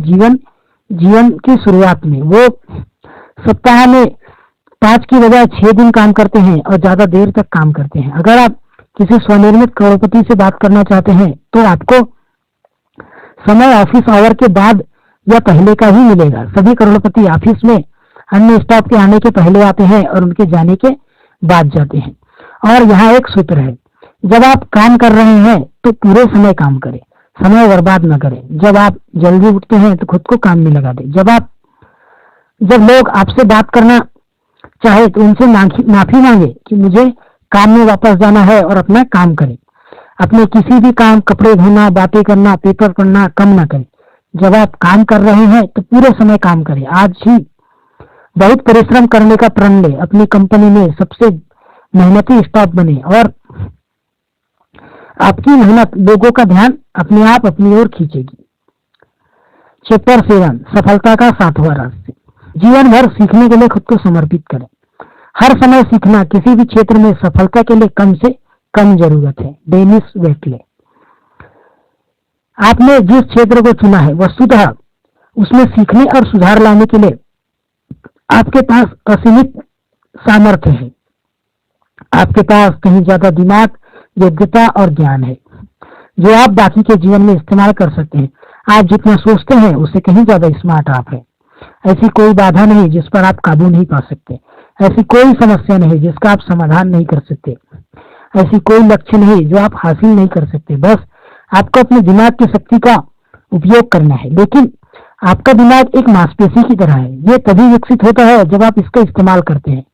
जीवन की शुरुआत में वो सप्ताह में 5 की बजाय 6 दिन काम करते हैं और ज्यादा देर तक काम करते हैं। अगर आप किसी स्वनिर्मित करोड़पति से बात करना चाहते हैं तो आपको समय ऑफिस आवर के बाद या पहले का ही मिलेगा। सभी करोड़पति ऑफिस में अन्य स्टाफ के आने के पहले आते हैं और उनके जाने के बाद जाते हैं। और यहाँ एक सूत्र है, जब आप काम कर रहे हैं तो पूरे समय काम करें, समय बर्बाद न करें। जब आप जल्दी उठते हैं तो खुद को काम में लगा दें। जब लोग आपसे बात करना चाहे तो उनसे माफी मांगे कि मुझे काम में वापस जाना है और अपना काम करें। अपने किसी भी काम, कपड़े धोना, बातें करना, पेपर पढ़ना कम ना करें। जब आप काम कर रहे हैं तो पूरे समय काम करें। आज ही बहुत परिश्रम करने का प्रण ले। अपनी कंपनी में सबसे मेहनती स्टाफ बने और आपकी मेहनत लोगों का ध्यान अपने आप अपनी ओर खींचेगी। चैप्टर 7, सफलता का 7वां रहस्य। जीवन भर सीखने के लिए खुद को समर्पित करें। हर समय सीखना किसी भी क्षेत्र में सफलता के लिए कम से कम जरूरत है। Denis Waitley. आपने जिस क्षेत्र को चुना है वस्तुतः उसमें सीखने और सुधार लाने के लिए आपके पास असीमित सामर्थ्य है। आपके पास कहीं ज्यादा दिमाग, योग्यता और ज्ञान है जो आप बाकी के जीवन में इस्तेमाल कर सकते हैं। आप जितना सोचते हैं उससे कहीं ज्यादा स्मार्ट आप है। ऐसी कोई बाधा नहीं जिस पर आप काबू नहीं पा सकते। ऐसी कोई समस्या नहीं जिसका आप समाधान नहीं कर सकते। ऐसी कोई लक्ष्य नहीं जो आप हासिल नहीं कर सकते। बस आपको अपने दिमाग की शक्ति का उपयोग करना है। लेकिन आपका दिमाग एक मांसपेशी की तरह है। ये तभी विकसित होता है जब आप इसका इस्तेमाल करते हैं।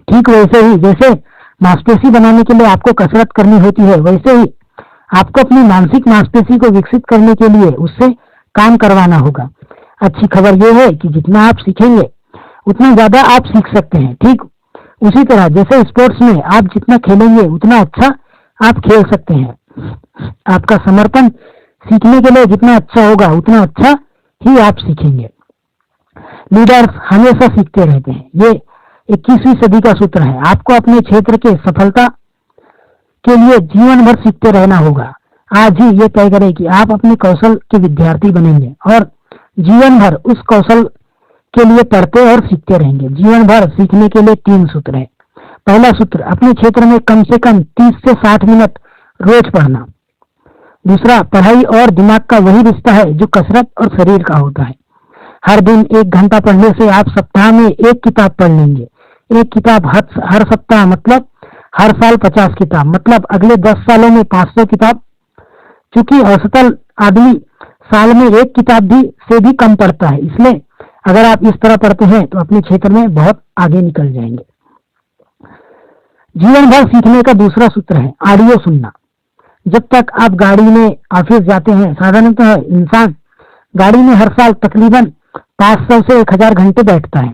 ठीक वैसे ही जैसे मांसपेशी बनाने के लिए आपको कसरत करनी होती है, वैसे ही आपको अपनी मानसिक मांसपेशी को विकसित करने के लिए उससे काम करवाना होगा। अच्छी खबर यह है कि जितना आप सीखेंगे उतना ज्यादा आप सीख सकते हैं। ठीक उसी तरह जैसे स्पोर्ट्स में आप जितना खेलेंगे उतना अच्छा आप खेल सकते हैं। आपका समर्पण सीखने के लिए जितना अच्छा होगा उतना अच्छा ही आप सीखेंगे। लीडर्स हमेशा सीखते रहते हैं। ये 21वीं सदी का सूत्र है। आपको अपने क्षेत्र के सफलता के लिए जीवन भर सीखते रहना होगा। आज ही ये तय करें कि आप अपने कौशल के विद्यार्थी बनेंगे और जीवन भर उस कौशल के लिए पढ़ते और सीखते रहेंगे। जीवन भर सीखने के लिए 3 सूत्र हैं। पहला सूत्र, अपने क्षेत्र में कम से कम 30 से 60 मिनट रोज पढ़ना। दूसरा, पढ़ाई और दिमाग का वही रिश्ता है जो कसरत और शरीर का होता है। हर दिन 1 घंटा पढ़ने से आप सप्ताह में 1 किताब पढ़ लेंगे। 1 किताब हर सप्ताह मतलब हर साल 50 किताब, मतलब अगले 10 सालों में 500 किताब। चूंकि औसतन आदमी साल में 1 किताब भी से भी कम पढ़ता है, इसलिए अगर आप इस तरह पढ़ते हैं तो अपने क्षेत्र में बहुत आगे निकल जाएंगे। जीवन भर सीखने का दूसरा सूत्र है ऑडियो सुनना। जब तक आप गाड़ी में ऑफिस जाते हैं, साधारणतः इंसान गाड़ी में हर साल तकरीबन 500 से 1000 घंटे बैठता है।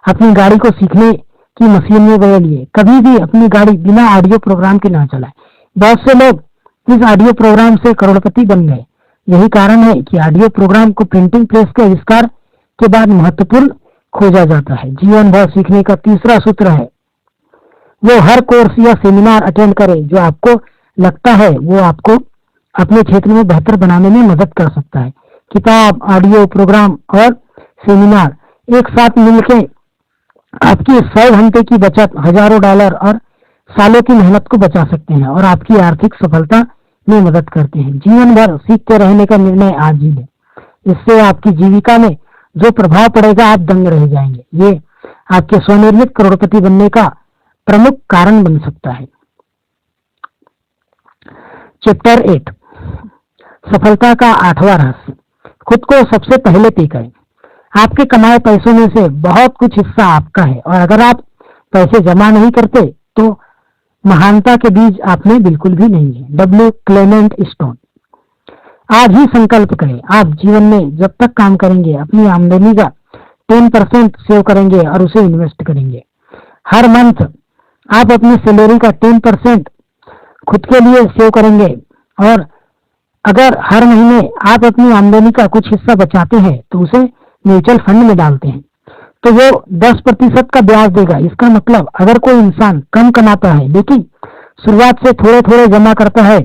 अपनी गाड़ी को सीखने की मशीन में बदलिए। कभी भी अपनी गाड़ी बिना ऑडियो प्रोग्राम के ना चलाएं। बहुत से लोग इस ऑडियो प्रोग्राम से करोड़पति बन गए। यही कारण है कि ऑडियो प्रोग्राम को प्रिंटिंग प्रेस के आविष्कार के बाद महत्वपूर्ण खोजा जाता है। जीवन भर सीखने का तीसरा सूत्र है वो हर कोर्स या सेमिनार अटेंड करें जो आपको लगता है वो आपको अपने क्षेत्र में बेहतर बनाने में मदद कर सकता है। किताब, ऑडियो प्रोग्राम और सेमिनार एक साथ मिलकर आपकी 100 घंटे की बचत, हजारों डॉलर और सालों की मेहनत को बचा सकते हैं और आपकी आर्थिक सफलता में मदद करते हैं। जीवन भर सीखते रहने का निर्णय आज ही लें। इससे आपकी जीविका में जो प्रभाव पड़ेगा आप दंग रह जाएंगे। ये आपके स्वनिर्मित करोड़पति बनने का प्रमुख कारण बन सकता है। चैप्टर 8, सफलता का 8वां रहस्य, खुद को सबसे पहले पे करें। आपके कमाए पैसों में से बहुत कुछ हिस्सा आपका है और अगर आप पैसे जमा नहीं करते तो महानता के बीज आप में बिल्कुल भी नहीं है। W Clement stone. आज ही संकल्प करें, आप जीवन में जब तक काम करेंगे अपनी आमदनी का 10% सेव करेंगे और उसे इन्वेस्ट करेंगे। हर मंथ आप अपनी सैलरी का 10% खुद के लिए सेव करेंगे और अगर हर महीने आप अपनी आमदनी का कुछ हिस्सा बचाते हैं तो उसे म्यूचुअल फंड में डालते हैं तो वो 10% का ब्याज देगा। इसका मतलब अगर कोई इंसान कम कमाता है लेकिन शुरुआत से थोड़े थोड़े जमा करता है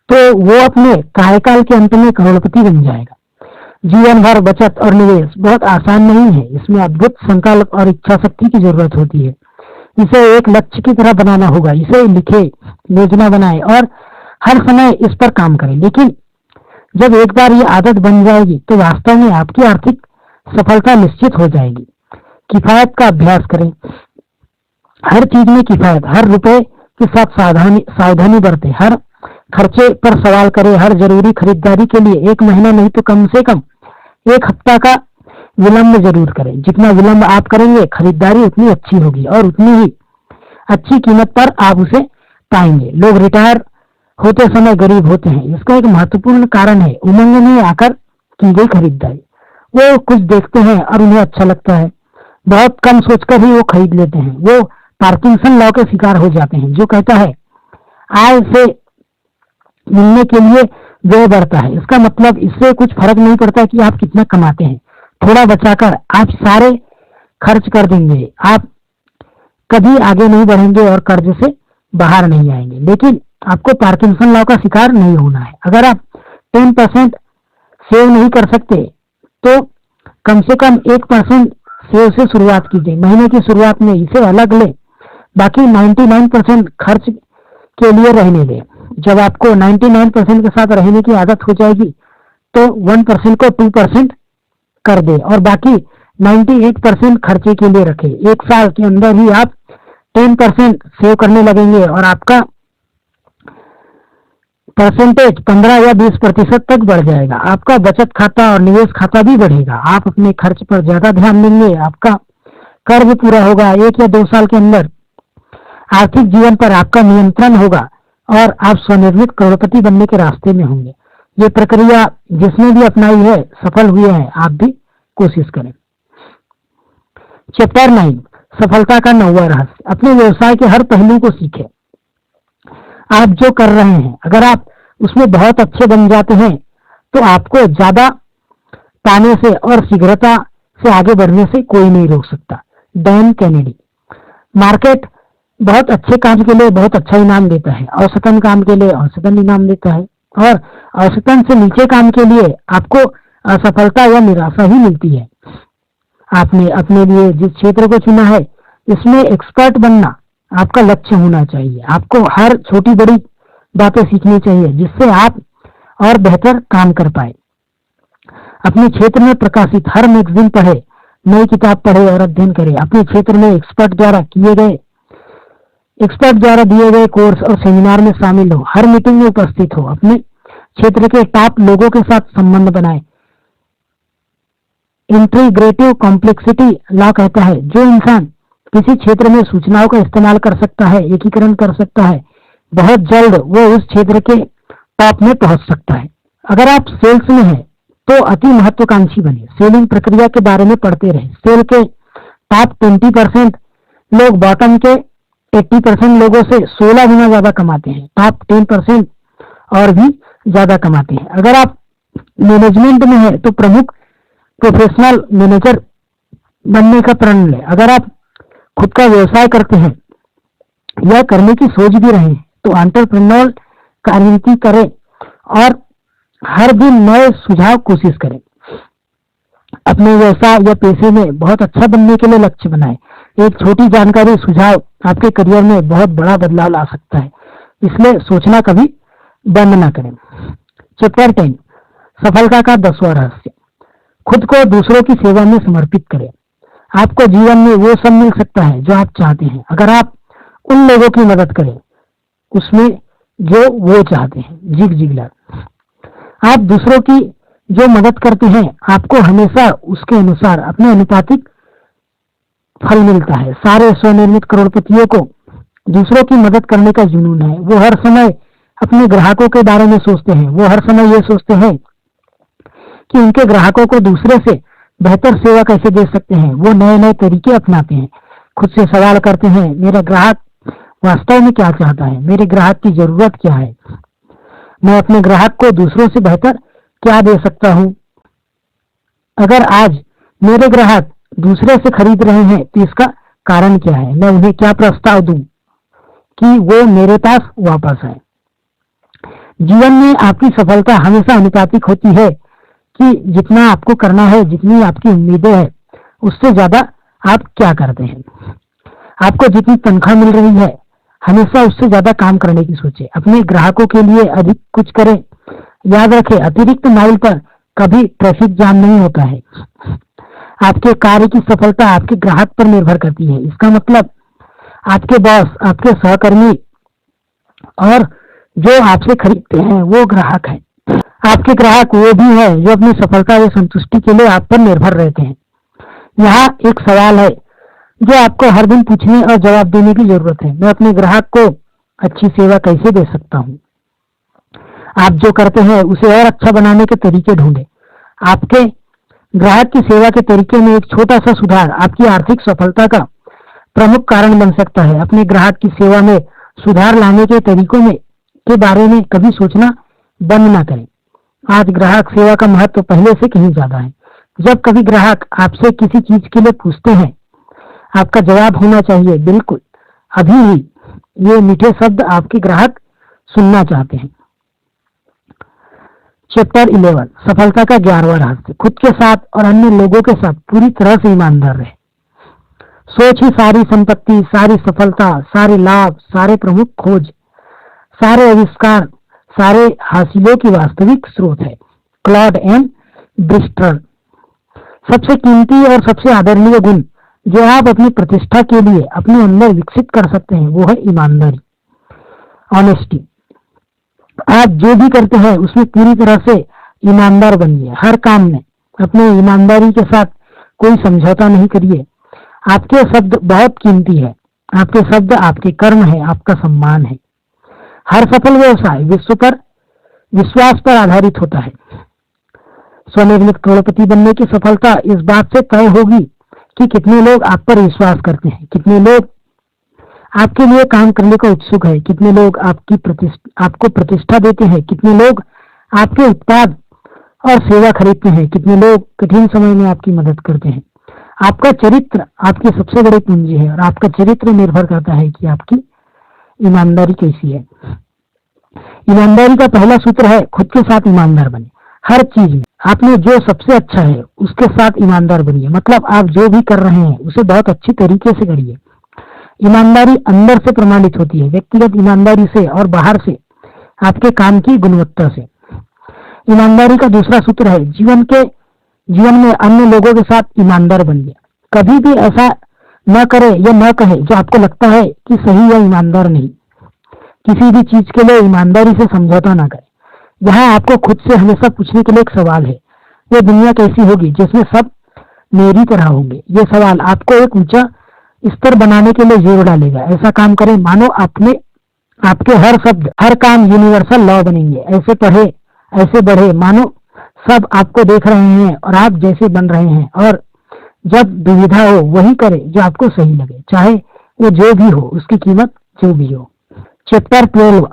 तो वो अपने कार्यकाल के अंत में करोड़पति बन जाएगा। जीवन भर बचत और निवेश बहुत आसान नहीं है। इसमें अद्भुत संकल्प और इच्छा शक्ति की जरूरत होती है। इसे एक लक्ष्य की तरह बनाना होगा। इसे लिखे, योजना बनाए और हर समय इस पर काम करें। लेकिन जब एक बार ये आदत बन जाएगी तो वास्तव में आपकी आर्थिक सफलता निश्चित हो जाएगी। किफायत का अभ्यास करें। हर चीज में किफायत, हर रुपए के साथ सावधानी बरतें। हर खर्चे पर सवाल करें। हर जरूरी खरीदारी के लिए 1 महीना नहीं तो कम से कम 1 हफ्ता का विलंब जरूर करें। जितना विलंब आप करेंगे खरीदारी उतनी अच्छी होगी और उतनी ही अच्छी कीमत पर आप उसे पाएंगे। लोग रिटायर होते समय गरीब होते हैं। इसका एक महत्वपूर्ण कारण है उमंग में आकर की गई खरीदारी। वो कुछ देखते हैं और उन्हें अच्छा लगता है, बहुत कम सोचकर ही वो खरीद लेते हैं। वो पार्किंसन लॉ के शिकार हो जाते हैं जो कहता है आय से मिलने के लिए व्यय बढ़ता है। इसका मतलब इससे कुछ फर्क नहीं पड़ता कि आप कितना कमाते हैं। थोड़ा बचाकर आप सारे खर्च कर देंगे, आप कभी आगे नहीं बढ़ेंगे और कर्ज से बाहर नहीं आएंगे। लेकिन आपको पार्किंसन लॉ का शिकार नहीं होना है। अगर आप 10% सेव नहीं कर सकते तो कम से कम 1% सेव से शुरुआत कीजिए। महीने की शुरुआत में इसे अलग ले, बाकी 99% खर्च के लिए रहने दें। जब आपको 99% के साथ रहने की आदत हो जाएगी तो 1% को 2% कर दे और बाकी 98% खर्चे के लिए रखें। एक साल के अंदर ही आप 10% सेव करने लगेंगे और आपका परसेंटेज 15 या 20% तक बढ़ जाएगा। आपका बचत खाता और निवेश खाता भी बढ़ेगा। आप अपने खर्च पर ज्यादा ध्यान देंगे, आपका कर्ज पूरा होगा। 1 या 2 साल के अंदर आर्थिक जीवन पर आपका नियंत्रण होगा और आप स्वनिर्मित करोड़पति बनने के रास्ते में होंगे। ये प्रक्रिया जिसने भी अपनाई है सफल हुए हैं, आप भी कोशिश करें। चैप्टर 9, सफलता का 9वां रहस्य। अपने व्यवसाय के हर पहलू को सीखें। आप जो कर रहे हैं, अगर आप उसमें बहुत अच्छे बन जाते हैं तो आपको ज्यादा पाने से और शीघ्रता से आगे बढ़ने से कोई नहीं रोक सकता। Dan Kennedy. मार्केट बहुत अच्छे काम के लिए बहुत अच्छा इनाम देता है, औसतन काम के लिए औसतन इनाम देता है और औसतन से नीचे काम के लिए आपको असफलता या निराशा ही मिलती है। आपने अपने लिए जिस क्षेत्र को चुना है इसमें एक्सपर्ट बनना आपका लक्ष्य होना चाहिए। आपको हर छोटी बड़ी बातें सीखनी चाहिए जिससे आप और बेहतर काम कर पाए। अपने क्षेत्र में प्रकाशित हर मैगजीन पढ़े, नई किताब पढ़े और अध्ययन करें। अपने क्षेत्र में एक्सपर्ट द्वारा दिए गए कोर्स और सेमिनार में शामिल हो। हर मीटिंग में उपस्थित हो। अपने क्षेत्र के टॉप लोगों के साथ संबंध बनाए। इंटीग्रेटिव कॉम्प्लेक्सिटी लॉ कहता है जो इंसान किसी क्षेत्र में सूचनाओं का इस्तेमाल कर सकता है, एकीकरण कर सकता है, बहुत जल्द वो उस क्षेत्र के टॉप में पहुंच सकता है। अगर आप सेल्स में हैं तो अति महत्वाकांक्षी बने। सेलिंग प्रक्रिया के बारे में पढ़ते रहे। सेल के टॉप 20% लोग बॉटम के 80% लोगों से 16 गुना ज्यादा कमाते हैं। टॉप 10% और भी ज्यादा कमाते हैं। अगर आप मैनेजमेंट में है तो प्रमुख प्रोफेशनल मैनेजर बनने का प्रण लें। अगर आप खुद का व्यवसाय करते हैं या करने की सोच भी रहे हैं तो एंटरप्रेन्योर कार्यनीति करें और हर दिन नए सुझाव कोशिश करें। अपने व्यवसाय या पेशे में बहुत अच्छा बनने के लिए लक्ष्य बनाएं। एक छोटी जानकारी सुझाव आपके करियर में बहुत बड़ा बदलाव ला सकता है, इसलिए सोचना कभी बंद ना करें। चैप्टर 10, सफलता का 10वां रहस्य। खुद को दूसरों की सेवा में समर्पित करें। आपको जीवन में वो सब मिल सकता है जो आप चाहते हैं अगर आप उन लोगों की मदद करें उसमें जो वो चाहते हैं। Zig Ziglar. आप दूसरों की जो मदद करते हैं आपको हमेशा उसके अनुसार अपने अनुपातिक फल मिलता है। सारे स्वनिर्मित करोड़पतियों को दूसरों की मदद करने का जुनून है। वो हर समय अपने ग्राहकों के बारे में सोचते हैं। वो हर समय ये सोचते हैं कि उनके ग्राहकों को दूसरे से बेहतर सेवा कैसे दे सकते हैं। वो नए नए तरीके अपनाते हैं। खुद से सवाल करते हैं, मेरा ग्राहक वास्तव में क्या चाहता है? मेरे ग्राहक की जरूरत क्या है? मैं अपने ग्राहक को दूसरों से बेहतर क्या दे सकता हूँ? अगर आज मेरे ग्राहक दूसरे से खरीद रहे हैं तो इसका कारण क्या है? मैं उन्हें क्या प्रस्ताव दूं कि वो मेरे पास वापस आए? जीवन में आपकी सफलता हमेशा अनुपातिक होती है कि जितना आपको करना है, जितनी आपकी उम्मीदें हैं, उससे ज्यादा आप क्या करते हैं। आपको जितनी तनख्वाह मिल रही है हमेशा उससे ज्यादा काम करने की सोचें। अपने ग्राहकों के लिए अधिक कुछ करें। याद रखें, अतिरिक्त माइल पर कभी ट्रैफिक जाम नहीं होता है। आपके कार्य की सफलता आपके ग्राहक पर निर्भर करती है। इसका मतलब आपके बॉस, आपके सहकर्मी और जो आपसे खरीदते हैं वो ग्राहक हैं। आपके ग्राहक वो भी है जो अपनी सफलता या संतुष्टि के लिए आप पर निर्भर रहते हैं। यहाँ एक सवाल है जो आपको हर दिन पूछने और जवाब देने की जरूरत है। मैं अपने ग्राहक को अच्छी सेवा कैसे दे सकता हूँ? आप जो करते हैं उसे और अच्छा बनाने के तरीके ढूंढें। आपके ग्राहक की सेवा के तरीके में एक छोटा सा सुधार आपकी आर्थिक सफलता का प्रमुख कारण बन सकता है। अपने ग्राहक की सेवा में सुधार लाने के तरीकों में के बारे में कभी सोचना बंद ना करें। आज ग्राहक सेवा का महत्व पहले से कहीं ज्यादा है। जब कभी ग्राहक आपसे किसी चीज के लिए पूछते हैं आपका जवाब होना चाहिए बिल्कुल, अभी ही। ये मीठे शब्द आपके ग्राहक सुनना चाहते हैं। चैप्टर 11 सफलता का 11वां रहस्य, खुद के साथ और अन्य लोगों के साथ पूरी तरह से ईमानदार रहे। सोच ही सारी संपत्ति, सारी सफलता, सारे लाभ, सारे प्रमुख खोज, सारे आविष्कार, सारे हासिलों की वास्तविक स्रोत है। Claude and Bristol. सबसे कीमती और सबसे आदरणीय गुण जो आप अपनी प्रतिष्ठा के लिए अपने अंदर विकसित कर सकते हैं वो है ईमानदारी, ऑनेस्टी। आप जो भी करते हैं उसमें पूरी तरह से ईमानदार बनिए। हर काम में अपने ईमानदारी के साथ कोई समझौता नहीं करिए। आपके शब्द बहुत कीमती है। आपके शब्द आपके कर्म है, आपका सम्मान है। हर सफल व्यवसाय विश्वास पर आधारित होता है। स्वनिर्मित करोड़पति बनने की सफलता इस बात से तय होगी कि कितने लोग आप पर विश्वास करते हैं, कितने लोग आपके लिए काम करने को उत्सुक है, कितने लोग आपको प्रतिष्ठा देते हैं, कितने लोग आपके उत्पाद और सेवा खरीदते हैं, कितने लोग कठिन समय में आपकी मदद करते हैं। आपका चरित्र आपकी सबसे बड़ी पूंजी है और आपका चरित्र निर्भर करता है कि आपकी ईमानदारी कैसी है। ईमानदारी का पहला सूत्र है खुद के साथ ईमानदार बने। हर चीज में आपने जो सबसे अच्छा है उसके साथ ईमानदार बनिए। मतलब आप जो भी कर रहे हैं उसे बहुत अच्छी तरीके से करिए। ईमानदारी अंदर से प्रमाणित होती है, व्यक्तिगत ईमानदारी से और बाहर से आपके काम की गुणवत्ता से। ईमानदारी का दूसरा सूत्र है जीवन में अन्य लोगों के साथ ईमानदार बनिए। कभी भी ऐसा न करे या न कहे जो आपको लगता है कि सही या ईमानदार नहीं। किसी भी चीज के लिए ईमानदारी से समझौता ना करें। यहाँ आपको खुद से हमेशा पूछने के लिए एक सवाल है, ये दुनिया कैसी होगी जिसमें सब मेरी तरह होंगे। ये सवाल आपको एक ऊंचा स्तर बनाने के लिए जोर डालेगा। ऐसा काम करें मानो आपके हर शब्द हर काम यूनिवर्सल लॉ बनेंगे। ऐसे पढ़े ऐसे बढ़े मानो सब आपको देख रहे हैं और आप जैसे बन रहे हैं। और जब दुविधा हो वही करे जो आपको सही लगे, चाहे वो जो भी हो, उसकी कीमत जो भी हो। चैप्टर 12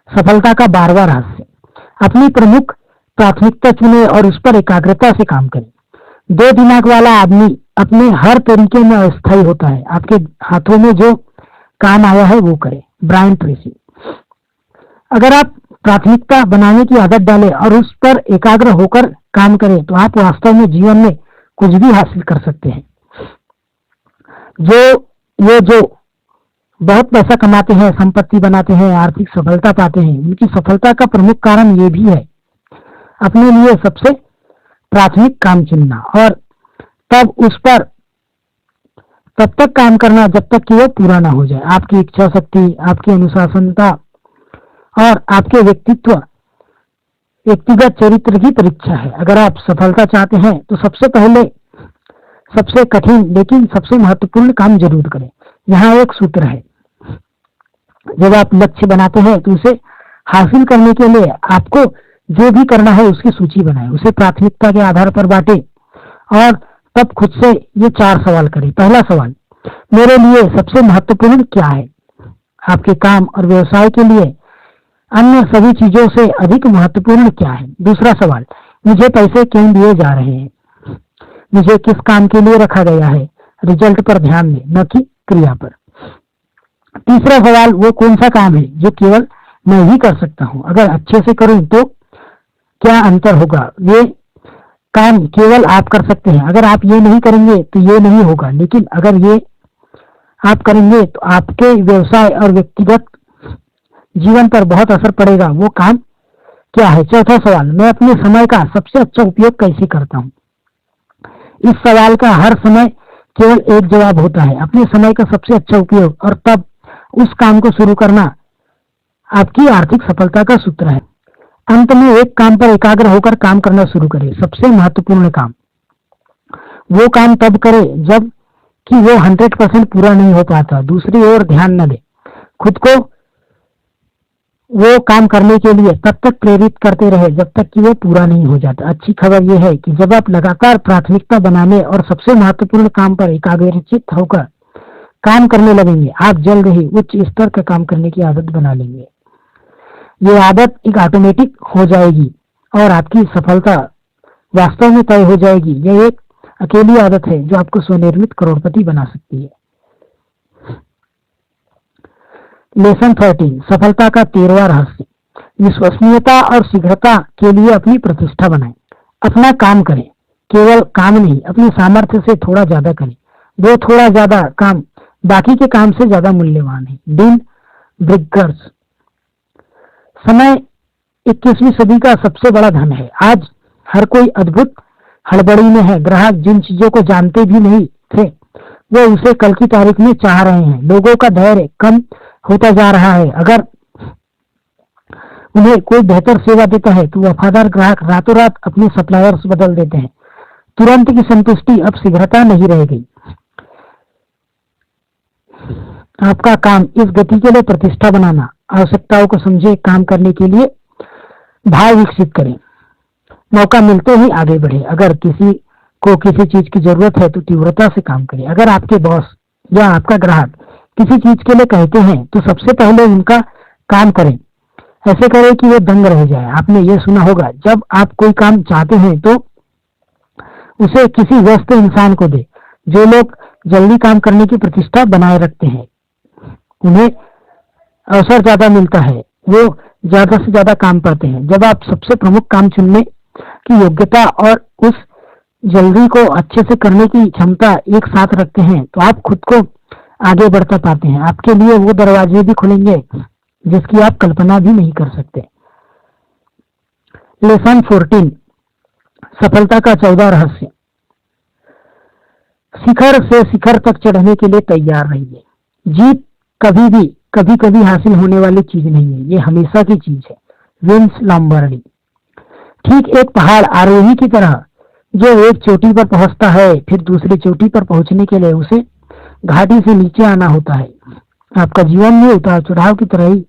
सफलता का 12वां रहस्य, अपनी प्रमुख प्राथमिकता चुने और उस पर एकाग्रता से काम करें। दो दिमाग वाला आदमी अपने हर तरीके में अस्थायी होता है। आपके हाथों में जो काम आया है वो करें। Brian Tracy. अगर आप प्राथमिकता बनाने की आदत डालें और उस पर एकाग्र होकर काम करें तो आप वास्तव में जीवन में कुछ भी हासिल कर सकते हैं। जो बहुत पैसा कमाते हैं, संपत्ति बनाते हैं, आर्थिक सफलता पाते हैं, उनकी सफलता का प्रमुख कारण ये भी है अपने लिए सबसे प्राथमिक काम चुनना और तब उस पर तब तक काम करना जब तक कि वो पूरा ना हो जाए। आपकी इच्छा शक्ति, आपकी अनुशासनता और आपके व्यक्तिगत चरित्र की परीक्षा है। अगर आप सफलता चाहते हैं तो सबसे पहले सबसे कठिन लेकिन सबसे महत्वपूर्ण काम जरूर करें। यहाँ एक सूत्र है, जब आप लक्ष्य बनाते हैं तो उसे हासिल करने के लिए आपको जो भी करना है उसकी सूची बनाएं, उसे प्राथमिकता के आधार पर बांटे और तब खुद से ये 4 सवाल करें। पहला सवाल, मेरे लिए सबसे महत्वपूर्ण क्या है? आपके काम और व्यवसाय के लिए अन्य सभी चीजों से अधिक महत्वपूर्ण क्या है? दूसरा सवाल, मुझे पैसे क्यों दिए जा रहे हैं? मुझे किस काम के लिए रखा गया है? रिजल्ट पर ध्यान दें, न कि क्रिया पर। तीसरा सवाल, वो कौन सा काम है जो केवल मैं ही कर सकता हूँ? अगर अच्छे से करूं तो क्या अंतर होगा? ये काम केवल आप कर सकते हैं। अगर आप ये नहीं करेंगे तो ये नहीं होगा, लेकिन अगर ये आप करेंगे तो आपके व्यवसाय और व्यक्तिगत जीवन पर बहुत असर पड़ेगा। वो काम क्या है? चौथा सवाल, मैं अपने समय का सबसे अच्छा उपयोग कैसे करता हूँ? इस सवाल का हर समय केवल एक जवाब होता है, अपने समय का सबसे अच्छा उपयोग, और तब उस काम को शुरू करना आपकी आर्थिक सफलता का सूत्र है। अंत में एक काम पर एकाग्र होकर काम करना शुरू करें। सबसे महत्वपूर्ण काम वो काम तब करें जब कि वो 100% पूरा नहीं हो पाता। दूसरी ओर ध्यान न दें, खुद को वो काम करने के लिए तब तक प्रेरित करते रहे जब तक कि वो पूरा नहीं हो जाता। अच्छी खबर यह है कि जब आप लगातार प्राथमिकता बनाने और सबसे महत्वपूर्ण काम पर एकाग्रचित होकर काम करने लगेंगे, आप जल्द ही उच्च स्तर का काम करने की आदत बना लेंगे। ये आदत एक ऑटोमेटिक हो जाएगी और आपकी सफलता वास्तव में तय हो जाएगी। यह एक अकेली आदत है जो आपको स्वनिर्मित करोड़पति बना सकती है। लेसन 13 सफलता का 13वां रहस्य, विश्वसनीयता और शीघ्रता के लिए अपनी प्रतिष्ठा बनाएं। अपना काम करें, केवल काम नहीं, अपनी सामर्थ्य से थोड़ा ज्यादा करें। वो थोड़ा ज्यादा काम बाकी के काम से ज्यादा मूल्यवान है। डीन ब्रिगर्स। समय 21वीं सदी का सबसे बड़ा धन है। आज हर कोई अद्भुत हड़बड़ी में है। ग्राहक जिन चीजों को जानते भी नहीं थे वो उसे कल की तारीख में चाह रहे हैं। लोगों का धैर्य कम होता जा रहा है। अगर उन्हें कोई बेहतर सेवा देता है तो वफादार ग्राहक रातों रात अपने सप्लायर्स बदल देते हैं। तुरंत की संतुष्टि अब शीघ्रता नहीं रह गई। आपका काम इस गति के लिए प्रतिष्ठा बनाना, आवश्यकताओं को समझे, काम करने के लिए भाव विकसित करें, मौका मिलते ही आगे बढ़े। अगर किसी को किसी चीज की जरूरत है तो तीव्रता से काम करें। अगर आपके बॉस या आपका ग्राहक किसी चीज के लिए कहते हैं तो सबसे पहले उनका काम करें। ऐसे करें कि वो दंग रह जाए। आपने ये सुना होगा, जब आप कोई काम चाहते हैं तो उसे किसी व्यस्त इंसान को दे। जो लोग जल्दी काम करने की प्रतिष्ठा बनाए रखते हैं उन्हें अवसर ज्यादा मिलता है, वो ज्यादा से ज्यादा काम करते हैं। जब आप सबसे प्रमुख काम चुनने की योग्यता और उस जल्दी को अच्छे से करने की क्षमता एक साथ रखते हैं तो आप खुद को आगे बढ़ता पाते हैं। आपके लिए वो दरवाजे भी खुलेंगे जिसकी आप कल्पना भी नहीं कर सकते। लेसन 14, सफलता का 14 रहस्य। शिखर से शिखर तक चढ़ने के लिए तैयार रहिए। जीत कभी कभी हासिल होने वाली चीज नहीं है, ये हमेशा की चीज है। Wins Lombardy. ठीक एक पहाड़ आरोही की तरह जो एक चोटी पर पहुंचता है, फिर दूसरी चोटी पर पहुंचने के लिए उसे घाटी से नीचे आना होता है। आपका जीवन में उतार चढ़ाव की तरह ही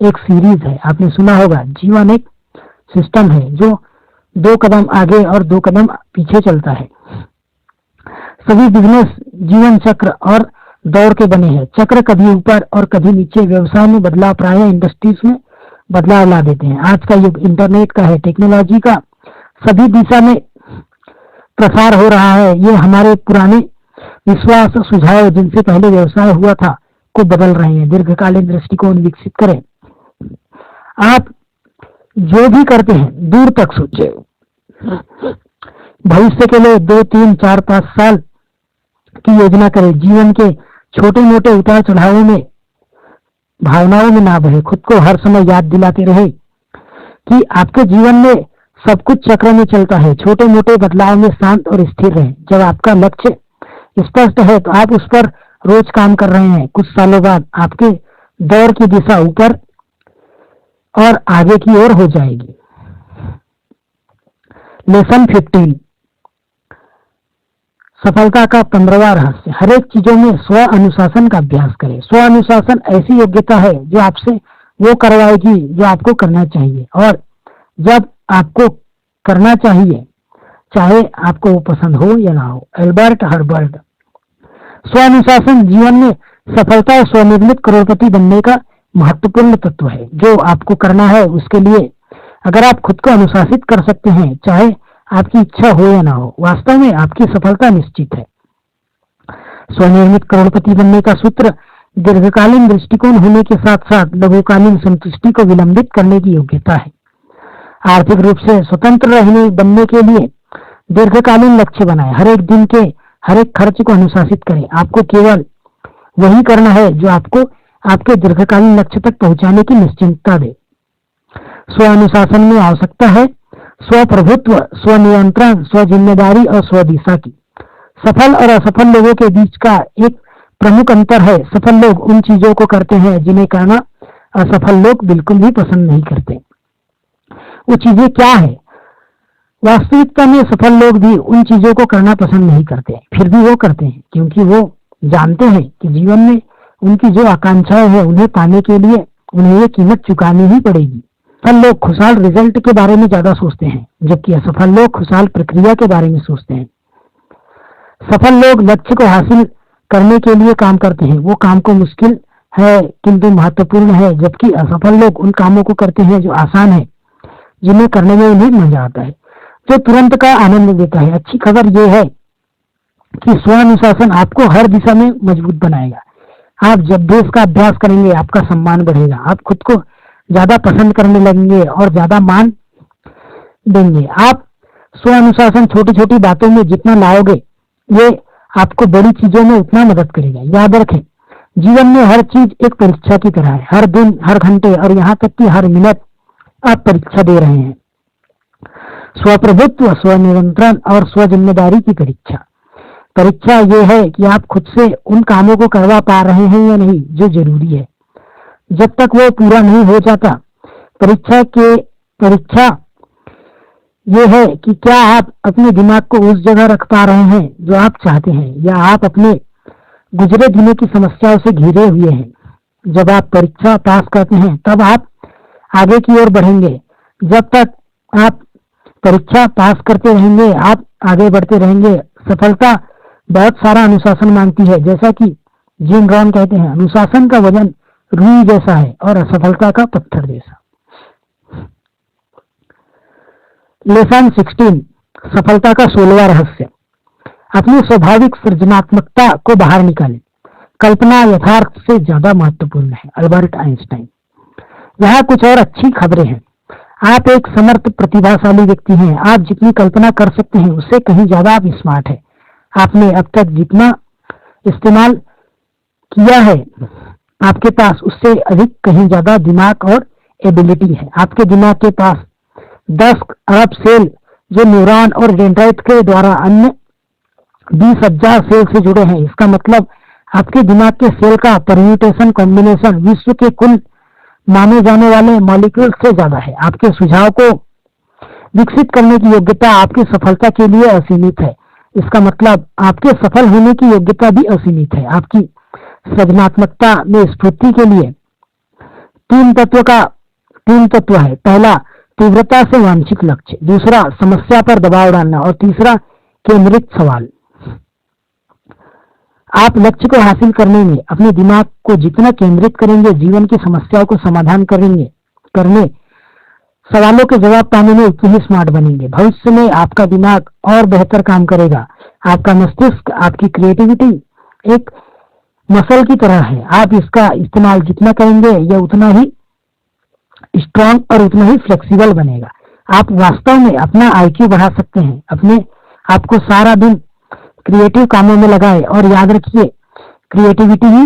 एक सीरीज है। आपने सुना होगा, जीवन एक सिस्टम है जो 2 कदम आगे और 2 कदम पीछे चलता है। सभी बिजनेस जीवन चक्र और दौड़ के बने हैं। चक्र कभी ऊपर और कभी नीचे। व्यवसाय में बदलाव प्राय इंडस्ट्रीज में बदलाव ला देते हैं। आज का युग इंटरनेट का है, टेक्नोलॉजी का सभी दिशा में प्रसार हो रहा है। ये हमारे पुराने विश्वास और सुझाव जिनसे पहले व्यवसाय हुआ था को बदल रहे हैं। दीर्घकालीन दृष्टिकोण विकसित करें। आप जो भी करते हैं दूर तक सोचे। भविष्य के लिए 2, 3, 4, 5 साल की योजना करें। जीवन के छोटे मोटे उतार चढ़ावों में भावनाओं में ना बहे। खुद को हर समय याद दिलाते रहे कि आपके जीवन में सब कुछ चक्र में चलता है। छोटे मोटे बदलाव में शांत और स्थिर रहें। जब आपका लक्ष्य स्पष्ट है तो आप उस पर रोज काम कर रहे हैं। कुछ सालों बाद आपके दौड़ की दिशा ऊपर और आगे की ओर हो जाएगी। लेसन 15, सफलता का 15वां रहस्य। हर एक चीजों में स्व अनुशासन का अभ्यास करें। स्व अनुशासन ऐसी योग्यता है जो आपसे वो करवाएगी जो आपको करना चाहिए और जब आपको करना चाहिए, चाहे आपको वो पसंद हो या ना हो। Albert Herbert. स्व अनुशासन जीवन में सफलता और स्वनिर्मित करोड़पति बनने का महत्वपूर्ण तत्व है। जो आपको करना है उसके लिए अगर आप खुद को अनुशासित कर सकते हैं, चाहे आपकी इच्छा हो या ना हो, वास्तव में आपकी सफलता निश्चित है। स्वनिर्मित करोड़पति बनने का सूत्र दीर्घकालीन दृष्टिकोण होने के साथ साथ लघुकालीन संतुष्टि को विलंबित करने की योग्यता है। आर्थिक रूप से स्वतंत्र बनने के लिए दीर्घकालीन लक्ष्य बनाएं। हर एक दिन के हर एक खर्च को अनुशासित करें। आपको केवल वही करना है जो आपको आपके दीर्घकालीन लक्ष्य तक पहुंचाने की निश्चिंतता दे। स्व अनुशासन में आवश्यकता है स्व प्रभुत्व, स्व नियंत्रण, स्व जिम्मेदारी और स्व दिशा की। सफल और असफल लोगों के बीच का एक प्रमुख अंतर है, सफल लोग उन चीजों को करते हैं जिन्हें करना असफल लोग बिल्कुल भी पसंद नहीं करते। वो चीजें क्या है? वास्तविकता में सफल लोग भी उन चीजों को करना पसंद नहीं करते, फिर भी वो करते हैं क्योंकि वो जानते हैं कि जीवन में उनकी जो आकांक्षाएं हैं उन्हें पाने के लिए उन्हें ये कीमत चुकानी ही पड़ेगी। सफल लोग खुशहाल रिजल्ट के बारे में ज्यादा सोचते हैं, जबकि असफल लोग खुशहाल प्रक्रिया के बारे में सोचते हैं। सफल लोग लक्ष्य को हासिल करने के लिए काम करते हैं, वो काम को मुश्किल है किंतु महत्वपूर्ण है, जबकि असफल लोग उन कामों को करते हैं जो आसान है, जिन्हें करने में उन्हें मजा आता है, जो तुरंत का आनंद देता है। अच्छी खबर यह है कि स्वानुशासन आपको हर दिशा में मजबूत बनाएगा। आप जब भी इसका अभ्यास करेंगे आपका सम्मान बढ़ेगा। आप खुद को ज्यादा पसंद करने लगेंगे और ज्यादा मान देंगे। आप स्व अनुशासन छोटी छोटी बातों में जितना लाओगे, ये आपको बड़ी चीजों में उतना मदद करेगा। याद रखें, जीवन में हर चीज एक परीक्षा की तरह है। हर दिन, हर घंटे और यहाँ तक कि हर मिनट आप परीक्षा दे रहे हैं। स्वप्रभुत्व, स्व नियंत्रण और स्व जिम्मेदारी की परीक्षा। परीक्षा ये है कि आप खुद से उन कामों को करवा पा रहे हैं या नहीं जो जरूरी है। जब तक वो पूरा नहीं हो जाता, परीक्षा ये है कि क्या आप अपने दिमाग को उस जगह रख पा रहे हैं जो आप चाहते हैं, या आप अपने गुजरे दिनों की समस्याओं से घिरे हुए हैं। जब आप परीक्षा पास करते हैं तब आप आगे की ओर बढ़ेंगे। जब तक आप परीक्षा पास करते रहेंगे, आप आगे बढ़ते रहेंगे। सफलता बहुत सारा अनुशासन मांगती है। जैसा कि जिम रॉन कहते हैं, अनुशासन का वजन रुई जैसा है और असफलता का पत्थर जैसा। लेसन 16, सफलता का 16वां रहस्य। अपनी स्वाभाविक सृजनात्मकता को बाहर निकालें। कल्पना यथार्थ से ज्यादा महत्वपूर्ण है। Albert Einstein. यहाँ कुछ और अच्छी खबरें हैं। आप एक समर्थ प्रतिभाशाली व्यक्ति हैं। आप जितनी कल्पना कर सकते हैं उससे कहीं ज्यादा आप स्मार्ट है। आपने अब तक जितना इस्तेमाल किया है, आपके पास उससे अधिक कहीं ज्यादा दिमाग और एबिलिटी है। आपके दिमाग के पास 10 अरब सेल जो न्यूरॉन और डेंड्राइट के द्वारा अन्य 20,000 सेल से जुड़े हैं। इसका मतलब आपके दिमाग के सेल का परम्यूटेशन कॉम्बिनेशन विश्व के कुल माने जाने वाले मॉलिक्यूल से ज्यादा है। आपके सुझाव को विकसित करने की योग्यता आपकी सफलता के लिए असीमित है। इसका मतलब आपके सफल होने की योग्यता भी असीमित है। आपकी सृजनात्मकता में स्फूर्ति के लिए तीन तत्व है। पहला, तीव्रता से वांछित लक्ष्य। दूसरा, समस्या पर दबाव डालना। और तीसरा, केंद्रित सवाल। आप लक्ष्य को हासिल करने में अपने दिमाग को जितना केंद्रित करेंगे, जीवन की समस्याओं को समाधान करने सवालों के जवाब पाने में उतने ही स्मार्ट बनेंगे। भविष्य में आपका दिमाग और बेहतर काम करेगा। आपका मस्तिष्क, आपकी क्रिएटिविटी एक मसल की तरह है। आप इसका इस्तेमाल जितना करेंगे, यह उतना ही स्ट्रांग और उतना ही फ्लेक्सिबल बनेगा। आप वास्तव में अपना IQ बढ़ा सकते हैं। अपने आपको सारा दिन क्रिएटिव कामों में लगाए और याद रखिए, क्रिएटिविटी ही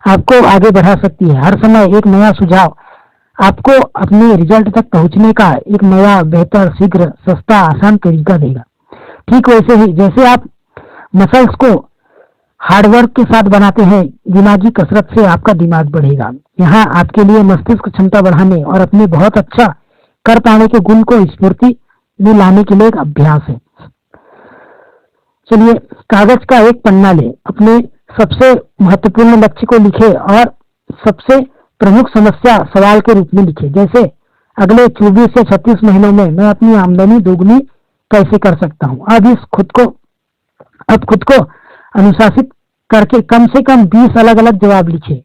आपको आगे बढ़ा सकती है। हर समय एक नया सुझाव आपको अपने रिजल्ट तक पहुंचने का एक नया, बेहतर, शीघ्र, सस्ता, आसान तरीका देगा। ठीक वैसे ही जैसे आप मसल्स को हार्डवर्क के साथ बनाते हैं, दिमागी कसरत से आपका दिमाग बढ़ेगा। यहाँ आपके लिए मस्तिष्क क्षमता बढ़ाने और अपने बहुत अच्छा कर पाने के गुण को स्फूर्ति में लाने के लिए एक अभ्यास है। चलिए, कागज का एक पन्ना ले, अपने सबसे महत्वपूर्ण लक्ष्य को लिखे और सबसे प्रमुख समस्या सवाल के रूप में लिखे। जैसे, अगले 24 से 36 महीनों में मैं अपनी आमदनी दोगुनी कैसे कर सकता हूँ। अब खुद को अनुशासित करके कम से कम 20 अलग अलग जवाब लिखे।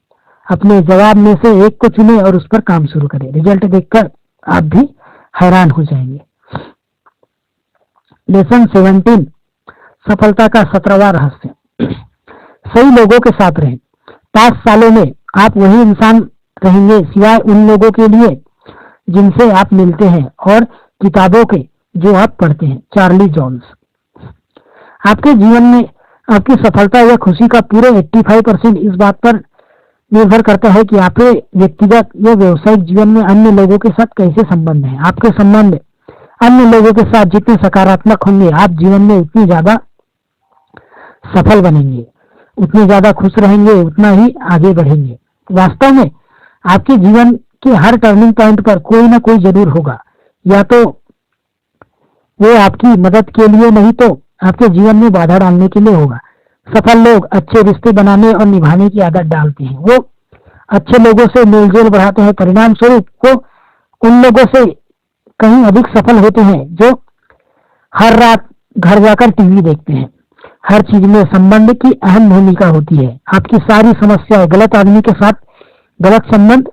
अपने जवाब में से एक को चुने और उस पर काम शुरू करें। रिजल्ट देखकर आप भी हैरान हो जाएंगे। लेसन 17, सफलता का 17वां रहस्य। सही लोगों के साथ रहें। 5 सालों में आप वही इंसान रहेंगे सिवाय उन लोगों के लिए जिनसे आप मिलते हैं और किताबों के जो आप पढ़ते हैं। Charlie Jones. आपके जीवन में आपकी सफलता या खुशी का पूरे 85% इस बात पर निर्भर करता है कि आपके व्यक्तिगत या व्यवसायिक जीवन में अन्य लोगों के साथ कैसे संबंध है। आपके संबंध अन्य लोगों के साथ जितने सकारात्मक होंगे, आप जीवन में उतनी ज्यादा सफल बनेंगे, उतने ज्यादा खुश रहेंगे, उतना ही आगे बढ़ेंगे। वास्तव में आपके जीवन के हर टर्निंग पॉइंट पर कोई ना कोई जरूर होगा, या तो वो आपकी मदद के लिए, नहीं तो आपके जीवन में बाधा डालने के लिए होगा। सफल लोग अच्छे रिश्ते बनाने और निभाने की आदत डालते हैं। वो अच्छे लोगों से मेलजोल बढ़ाते हैं। परिणाम स्वरूप वो उन लोगों से कहीं अधिक सफल होते हैं जो हर रात घर जाकर टीवी देखते हैं। हर चीज में संबंध की अहम भूमिका होती है। आपकी सारी समस्याएं गलत आदमी के साथ गलत संबंध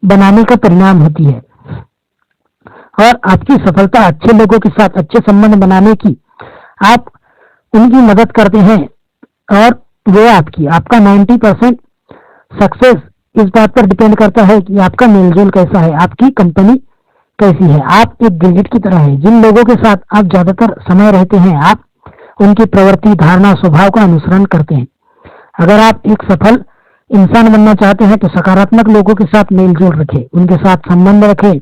बनाने का परिणाम होती है, और आपकी सफलता अच्छे लोगों के साथ अच्छे संबंध बनाने की, आप उनकी मदद करते हैं और वो आपका 90% सक्सेस इस बात पर डिपेंड करता है कि आपका मेलजोल कैसा है, आपकी कंपनी कैसी है। आप एक गिरगिट की तरह है। जिन लोगों के साथ आप ज्यादातर समय रहते हैं, आप उनकी प्रवृत्ति, धारणा, स्वभाव का अनुसरण करते हैं। अगर आप एक सफल इंसान बनना चाहते हैं तो सकारात्मक लोगों के साथ मेलजोल रखें, उनके साथ संबंध रखें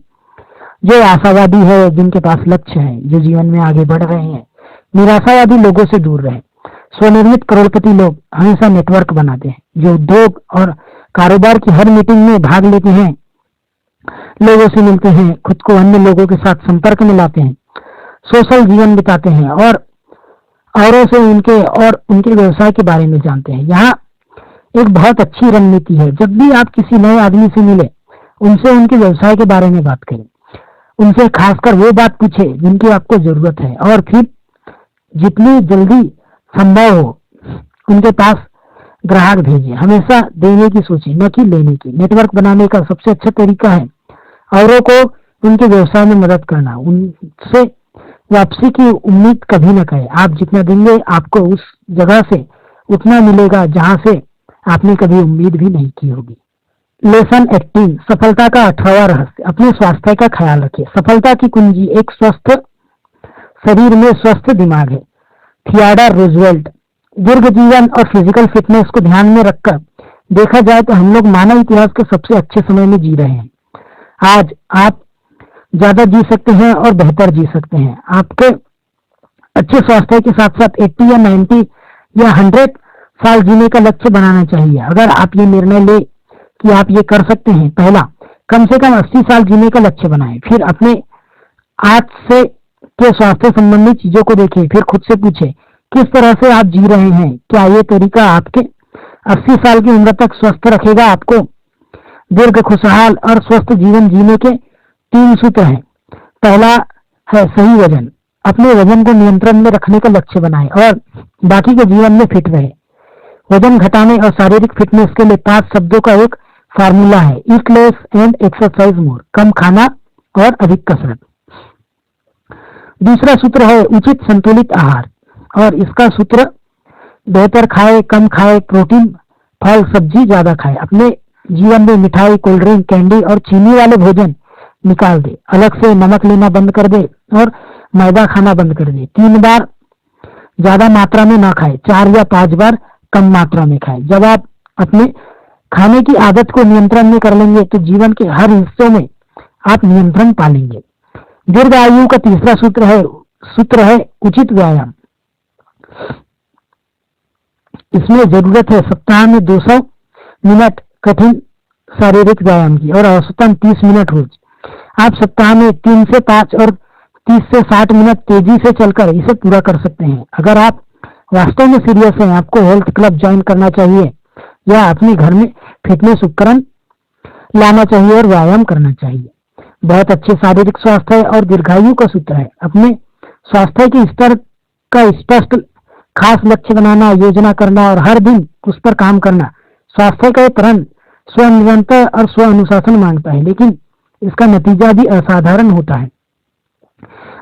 जो आशावादी है, जिनके पास लक्ष्य है, जो जीवन में आगे बढ़ रहे हैं। निराशावादी लोगों से दूर रहें। स्वनिर्मित करोड़पति लोग हमेशा नेटवर्क बनाते हैं, जो उद्योग और कारोबार की हर मीटिंग में भाग लेते हैं, लोगों से मिलते हैं, खुद को अन्य लोगों के साथ संपर्क में लाते हैं, सोशल जीवन बिताते हैं और औरों से उनके व्यवसाय के बारे में जानते हैं। यहाँ एक बहुत अच्छी रणनीति है, जब भी आप किसी नए आदमी से मिले, उनसे उनके व्यवसाय के बारे में बात करें, उनसे खासकर वो बात पूछे जिनकी आपको जरूरत है, और फिर जितनी जल्दी संभव हो उनके पास ग्राहक भेजिए। हमेशा देने की सोचें, न कि लेने की। नेटवर्क बनाने का सबसे अच्छा तरीका है औरों को उनके व्यवसाय में मदद करना। उनसे वापसी की उम्मीद कभी न करें। आप जितना देंगे, आपको उस जगह से उतना मिलेगा जहां से आपने कभी उम्मीद भी नहीं की होगी। लेसन 18, सफलता का 18वां रहस्य। अपने स्वास्थ्य का ख्याल रखिए। सफलता की कुंजी एक स्वस्थ शरीर में स्वस्थ दिमाग है। Theodore Roosevelt. दीर्घ जीवन और फिजिकल फिटनेस को ध्यान में रखकर देखा जाए तो हम लोग मानव इतिहास के सबसे अच्छे समय में जी रहे हैं। आज आप ज्यादा जी सकते हैं और बेहतर जी सकते हैं। आपके अच्छे स्वास्थ्य के साथ साथ 80 या 90 या 100 साल जीने का लक्ष्य बनाना चाहिए। अगर आप ये निर्णय ले कि आप ये कर सकते हैं, पहला कम से कम 80 साल जीने का लक्ष्य बनाएं। फिर अपने आज से के स्वास्थ्य संबंधी चीजों को देखें। फिर खुद से पूछें किस तरह से आप जी रहे हैं। क्या ये तरीका आपके 80 साल की उम्र तक स्वस्थ रखेगा। आपको दीर्घ, खुशहाल और स्वस्थ जीवन जीने के 3 सूत्र हैं। पहला है सही वजन। अपने वजन को नियंत्रण में रखने का लक्ष्य बनाएं और बाकी के जीवन में फिट रहे। वजन घटाने और शारीरिक फिटनेस के लिए 5 शब्दों का एक फार्मूला है। Eat less and exercise more. कम खाना और अधिक कसरत। दूसरा सूत्र है उचित संतुलित आहार, और इसका सूत्र बेहतर खाए, कम खाए, प्रोटीन, फल, सब्जी ज्यादा खाए। अपने जीवन में मिठाई, कोल्ड ड्रिंक, कैंडी और चीनी वाले भोजन निकाल दे। अलग से नमक लेना बंद कर दे और मैदा खाना बंद कर दे। 3 बार ज्यादा मात्रा में ना खाए, 4 या 5 बार कम मात्रा में खाए। जब आप अपने खाने की आदत को नियंत्रण में कर लेंगे तो जीवन के हर हिस्से में आप नियंत्रण पालेंगे। दीर्घ आयु का तीसरा सूत्र है उचित व्यायाम। इसमें जरूरत है सप्ताह में 200 मिनट कठिन शारीरिक व्यायाम की और औसतन 30 मिनट रोज। आप सप्ताह में 3 से 5 और 30 से 60 मिनट तेजी से चलकर इसे पूरा कर सकते हैं। अगर आप वास्तव में सीरियस हैं, आपको हेल्थ क्लब ज्वाइन करना चाहिए या अपने घर में फिटनेस उपकरण लाना चाहिए और व्यायाम करना चाहिए। बहुत अच्छे शारीरिक स्वास्थ्य और दीर्घायु का सूत्र है अपने स्वास्थ्य के स्तर का स्पष्ट खास लक्ष्य बनाना, योजना करना और हर दिन उस पर काम करना। स्वास्थ्य का प्रण स्व निरंतर और स्व अनुशासन मांगता है, लेकिन इसका नतीजा भी असाधारण होता है।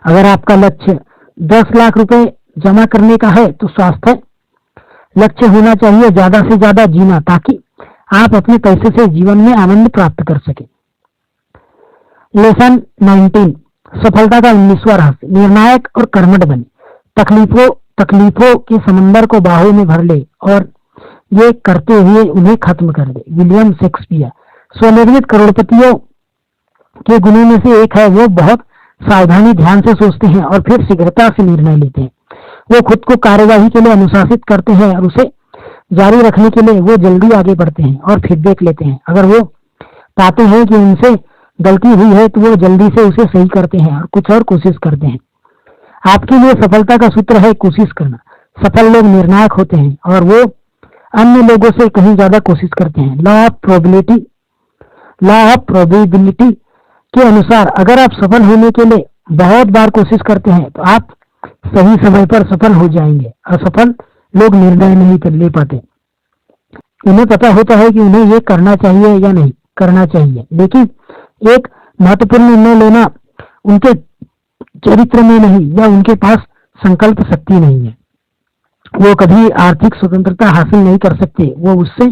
अगर आपका लक्ष्य 10 लाख रुपए जमा करने का है तो स्वास्थ्य लक्ष्य होना चाहिए ज्यादा से ज्यादा जीना, ताकि आप अपने पैसे से जीवन में आनंद प्राप्त कर सके। लेसन 19, सफलता का 19वां रहस्य। निर्णायक और कर्मठ बने। तकलीफों के समंदर को बाहों में भर ले और ये करते हुए उन्हें खत्म कर दे। William Shakespeare. स्वनिर्मित करोड़पतियों के गुणों में से एक है, वो बहुत सावधानी, ध्यान से सोचते हैं और फिर शीघ्रता से निर्णय लेते हैं। वो खुद को कार्यवाही के लिए अनुशासित करते हैं और उसे जारी रखने के लिए वो जल्दी आगे बढ़ते हैं और फीडबैक लेते हैं। अगर वो पाते हैं कि उनसे गलती हुई है तो वो जल्दी से उसे सही करते हैं और कुछ और कोशिश करते हैं। आपके लिए सफलता का सूत्र है कोशिश करना। सफल लोग निर्णायक होते हैं और वो अन्य लोगों से कहीं ज्यादा कोशिश करते हैं। लॉ ऑफ प्रोबेबिलिटी के अनुसार अगर आप सफल होने के लिए बहुत बार कोशिश करते हैं तो आप सही समय पर सफल हो जाएंगे। असफल लोग निर्णय नहीं कर ले पाते। उन्हें पता होता है कि उन्हें ये करना चाहिए या नहीं करना चाहिए, लेकिन एक महत्वपूर्ण निर्णय लेना उनके चरित्र में नहीं या उनके पास संकल्प शक्ति नहीं है। वो कभी आर्थिक स्वतंत्रता हासिल नहीं कर सकते। वो उससे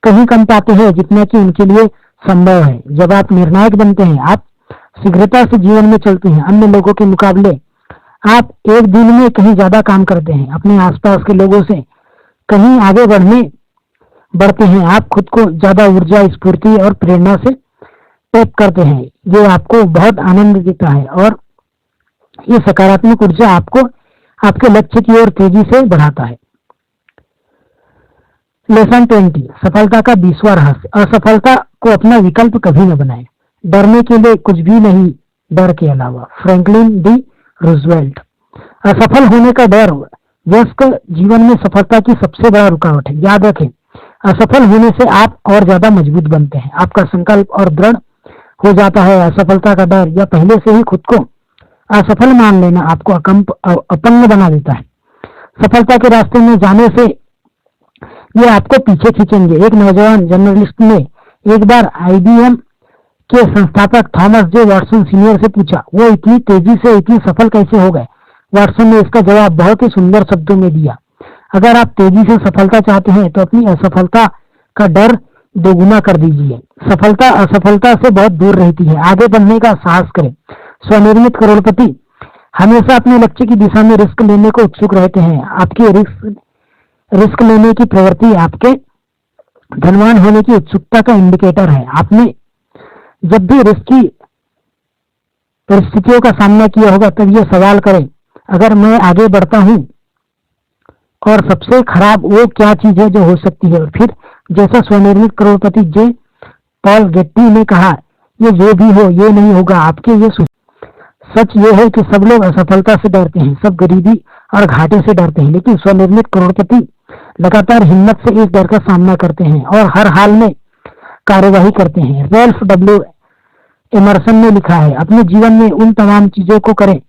कहीं कम पाते हैं जितना कि उनके लिए संभव है। जब आप निर्णायक बनते हैं, आप शीघ्रता से जीवन में चलते हैं, अन्य लोगों के मुकाबले आप एक दिन में कहीं ज्यादा काम करते हैं, अपने आसपास के लोगों से कहीं आगे बढ़ते हैं। आप खुद को ज्यादा ऊर्जा, स्फूर्ति और प्रेरणा से टैप करते हैं। ये आपको बहुत आनंद देता है और ये सकारात्मक ऊर्जा आपको आपके लक्ष्य की ओर तेजी से बढ़ाता है। लेसन 20, सफलता का 20वां रहस्य। असफलता को अपना विकल्प कभी न बनाएं। डरने के लिए कुछ भी नहीं, डर के अलावा। Franklin D Roosevelt. असफल होने का डर वयस्क जीवन में सफलता की सबसे बड़ा रुकावट है। याद रखें, असफल होने से आप और ज्यादा मजबूत बनते हैं, आपका संकल्प और दृढ़ हो जाता है। असफलता का डर या पहले से ही खुद को असफल मान लेना आपको अपंग बना देता है। सफलता के रास्ते में जाने से ये आपको पीछे खींचेंगे। एक नौजवान जर्नलिस्ट ने एक बार आईबीएम के संस्थापक थॉमस जे वॉटसन सीनियर से पूछा, वो इतनी तेजी से इतनी सफल कैसे हो गए? वॉटसन ने इसका जवाब बहुत ही सुंदर शब्दों में दिया, अगर आप तेजी से सफलता चाहते हैं तो अपनी असफलता का डर दोगुना कर दीजिए। सफलता असफलता से बहुत दूर रहती है, आगे बढ़ने का साहस करें। स्वनिर्मित करोड़पति हमेशा अपने लक्ष्य की दिशा में रिस्क लेने को उत्सुक रहते हैं। आपकी रिस्क लेने की प्रवृत्ति आपके धनवान होने की उत्सुकता का इंडिकेटर है। आपने जब भी रिस्की परिस्थितियों का सामना किया होगा तब यह सवाल करें, अगर मैं आगे बढ़ता हूं और सबसे खराब वो क्या चीज है जो हो सकती है। और फिर जैसा स्वनिर्मित करोड़पति जे पॉल गेट्टी ने कहा, ये जो भी हो ये नहीं होगा आपके ये सच ये है कि सब लोग असफलता से डरते हैं, सब गरीबी और घाटे से डरते हैं, लेकिन स्वनिर्मित करोड़पति लगातार हिम्मत से इस डर का सामना करते हैं और हर हाल में कार्यवाही करते हैं। रैल्फ डब्ल्यू एमर्सन ने लिखा है, अपने जीवन में उन तमाम चीजों को करें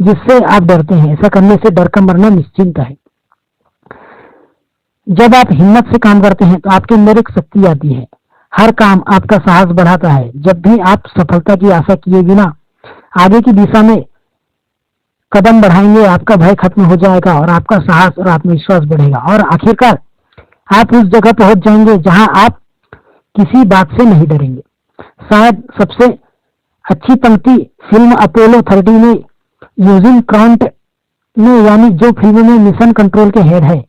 जिससे आप डरते हैं, ऐसा करने से डर का मरना निश्चिंत है। जब आप हिम्मत से काम करते हैं तो आपके अंदर एक शक्ति आती है, हर काम आपका साहस बढ़ाता है। जब भी आप सफलता की आशा किए बिना आगे की दिशा में कदम बढ़ाएंगे, आपका भय खत्म हो जाएगा और आपका साहस और आत्मविश्वास बढ़ेगा और आखिरकार आप उस जगह पहुंच जाएंगे जहां आप किसी बात से नहीं डरेंगे। शायद सबसे अच्छी पंक्ति फिल्म अपोलो 30 में यूजिन क्रॉन्ट ने, यानी जो फिल्म में मिशन कंट्रोल के हेड है,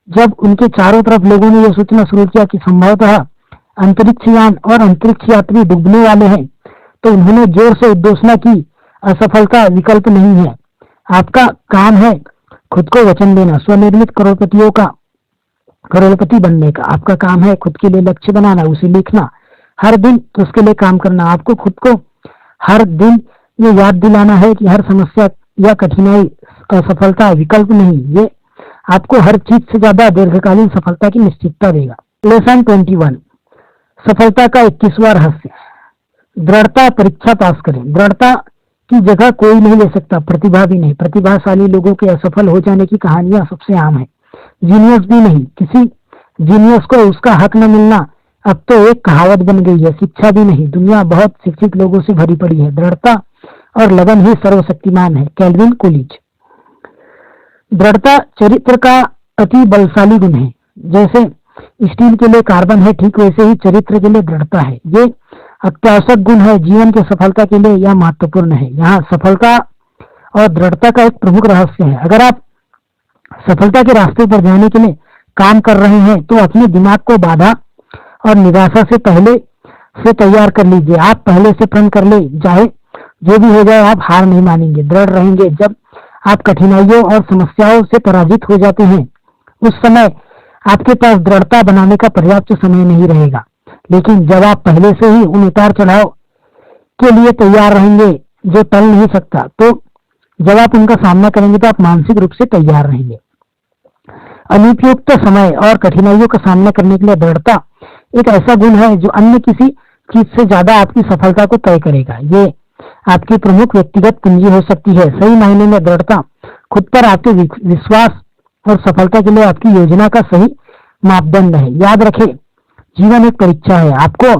जब उनके चारों तरफ लोगों ने यह सोचना शुरू किया कि संभवतः अंतरिक्ष यान और अंतरिक्ष यात्री डूबने वाले हैं, तो उन्होंने जोर से उद्घोषणा की, असफलता विकल्प नहीं है, आपका काम है खुद को वचन देना। स्वनिर्मित करोड़पति बनने का आपका काम है खुद के लिए लक्ष्य बनाना, उसे लिखना, हर दिन तो उसके लिए काम करना। आपको खुद को हर दिन ये याद दिलाना है कि हर समस्या या कठिनाई असफलता विकल्प नहीं, ये आपको हर चीज से ज्यादा दीर्घकालीन सफलता की निश्चितता देगा। लेसन 21, सफलता का 21वां रहस्य। दृढ़ता परीक्षा पास करें। दृढ़ता की जगह कोई नहीं ले सकता, प्रतिभा भी नहीं। प्रतिभाशाली लोगों के असफल हो जाने की कहानियां सबसे आम है, जीनियस भी नहीं। किसी जीनियस को उसका हक न मिलना अब तो एक कहावत बन गई है। शिक्षा भी नहीं, दुनिया बहुत शिक्षित लोगों से भरी पड़ी है। दृढ़ता और लगन ही सर्वशक्तिमान है, कैल्विन कोलिज। दृढ़ता चरित्र का अति बलशाली गुण है। जैसे स्टील के लिए कार्बन है, ठीक वैसे ही चरित्र के लिए दृढ़ता है। ये अत्यावश्यक गुण है, जीवन के सफलता के लिए यह महत्वपूर्ण है। यहाँ सफलता और दृढ़ता का एक प्रमुख रहस्य है। अगर आप सफलता के रास्ते पर जाने के लिए काम कर रहे हैं तो अपने दिमाग को बाधा और निराशा से पहले से तैयार कर लीजिए। आप पहले से प्रण कर ले, चाहे जो भी हो जाए आप हार नहीं मानेंगे, दृढ़ रहेंगे। जब आप कठिनाइयों और समस्याओं से पराजित हो जाते हैं उस समय आपके पास दृढ़ता बनाने का पर्याप्त समय नहीं रहेगा, लेकिन जब आप पहले से ही उन उतार चढ़ाव के लिए तैयार रहेंगे जो टल नहीं सकता, तो जब आप उनका सामना करेंगे तो आप मानसिक रूप से तैयार रहेंगे। अनुपयुक्त समय और कठिनाइयों का सामना करने के लिए दृढ़ता एक ऐसा गुण है जो अन्य किसी चीज से ज्यादा आपकी सफलता को तय करेगा। ये आपकी प्रमुख व्यक्तिगत पूंजी हो सकती है। सही मायने में दृढ़ता खुद पर आपके विश्वास और सफलता के लिए आपकी योजना का सही मापदंड है। याद रखें, जीवन एक परीक्षा है, आपको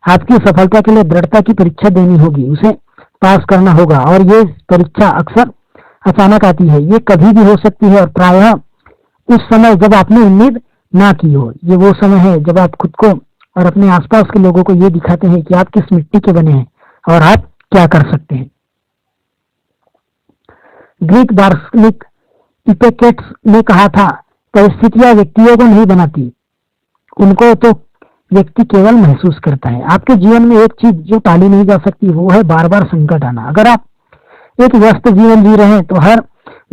आपकी सफलता के लिए दृढ़ता की परीक्षा देनी होगी, उसे पास करना होगा। और ये परीक्षा अक्सर अचानक आती है, ये कभी भी हो सकती है और प्रायः उस समय जब आपने उम्मीद ना की हो। ये वो समय है जब आप खुद को और अपने आसपास के लोगों को ये दिखाते हैं कि आप किस मिट्टी के बने हैं और आप क्या कर सकते हैं। ग्रीक दार्शनिक इपिक्टेटस ने कहा था, परिस्थितियां व्यक्तियों को नहीं बनाती, उनको तो व्यक्ति केवल महसूस करता है। आपके जीवन में एक चीज जो टाली नहीं जा सकती वो है बार बार संकट आना। अगर आप एक व्यस्त जीवन जी रहे हैं तो हर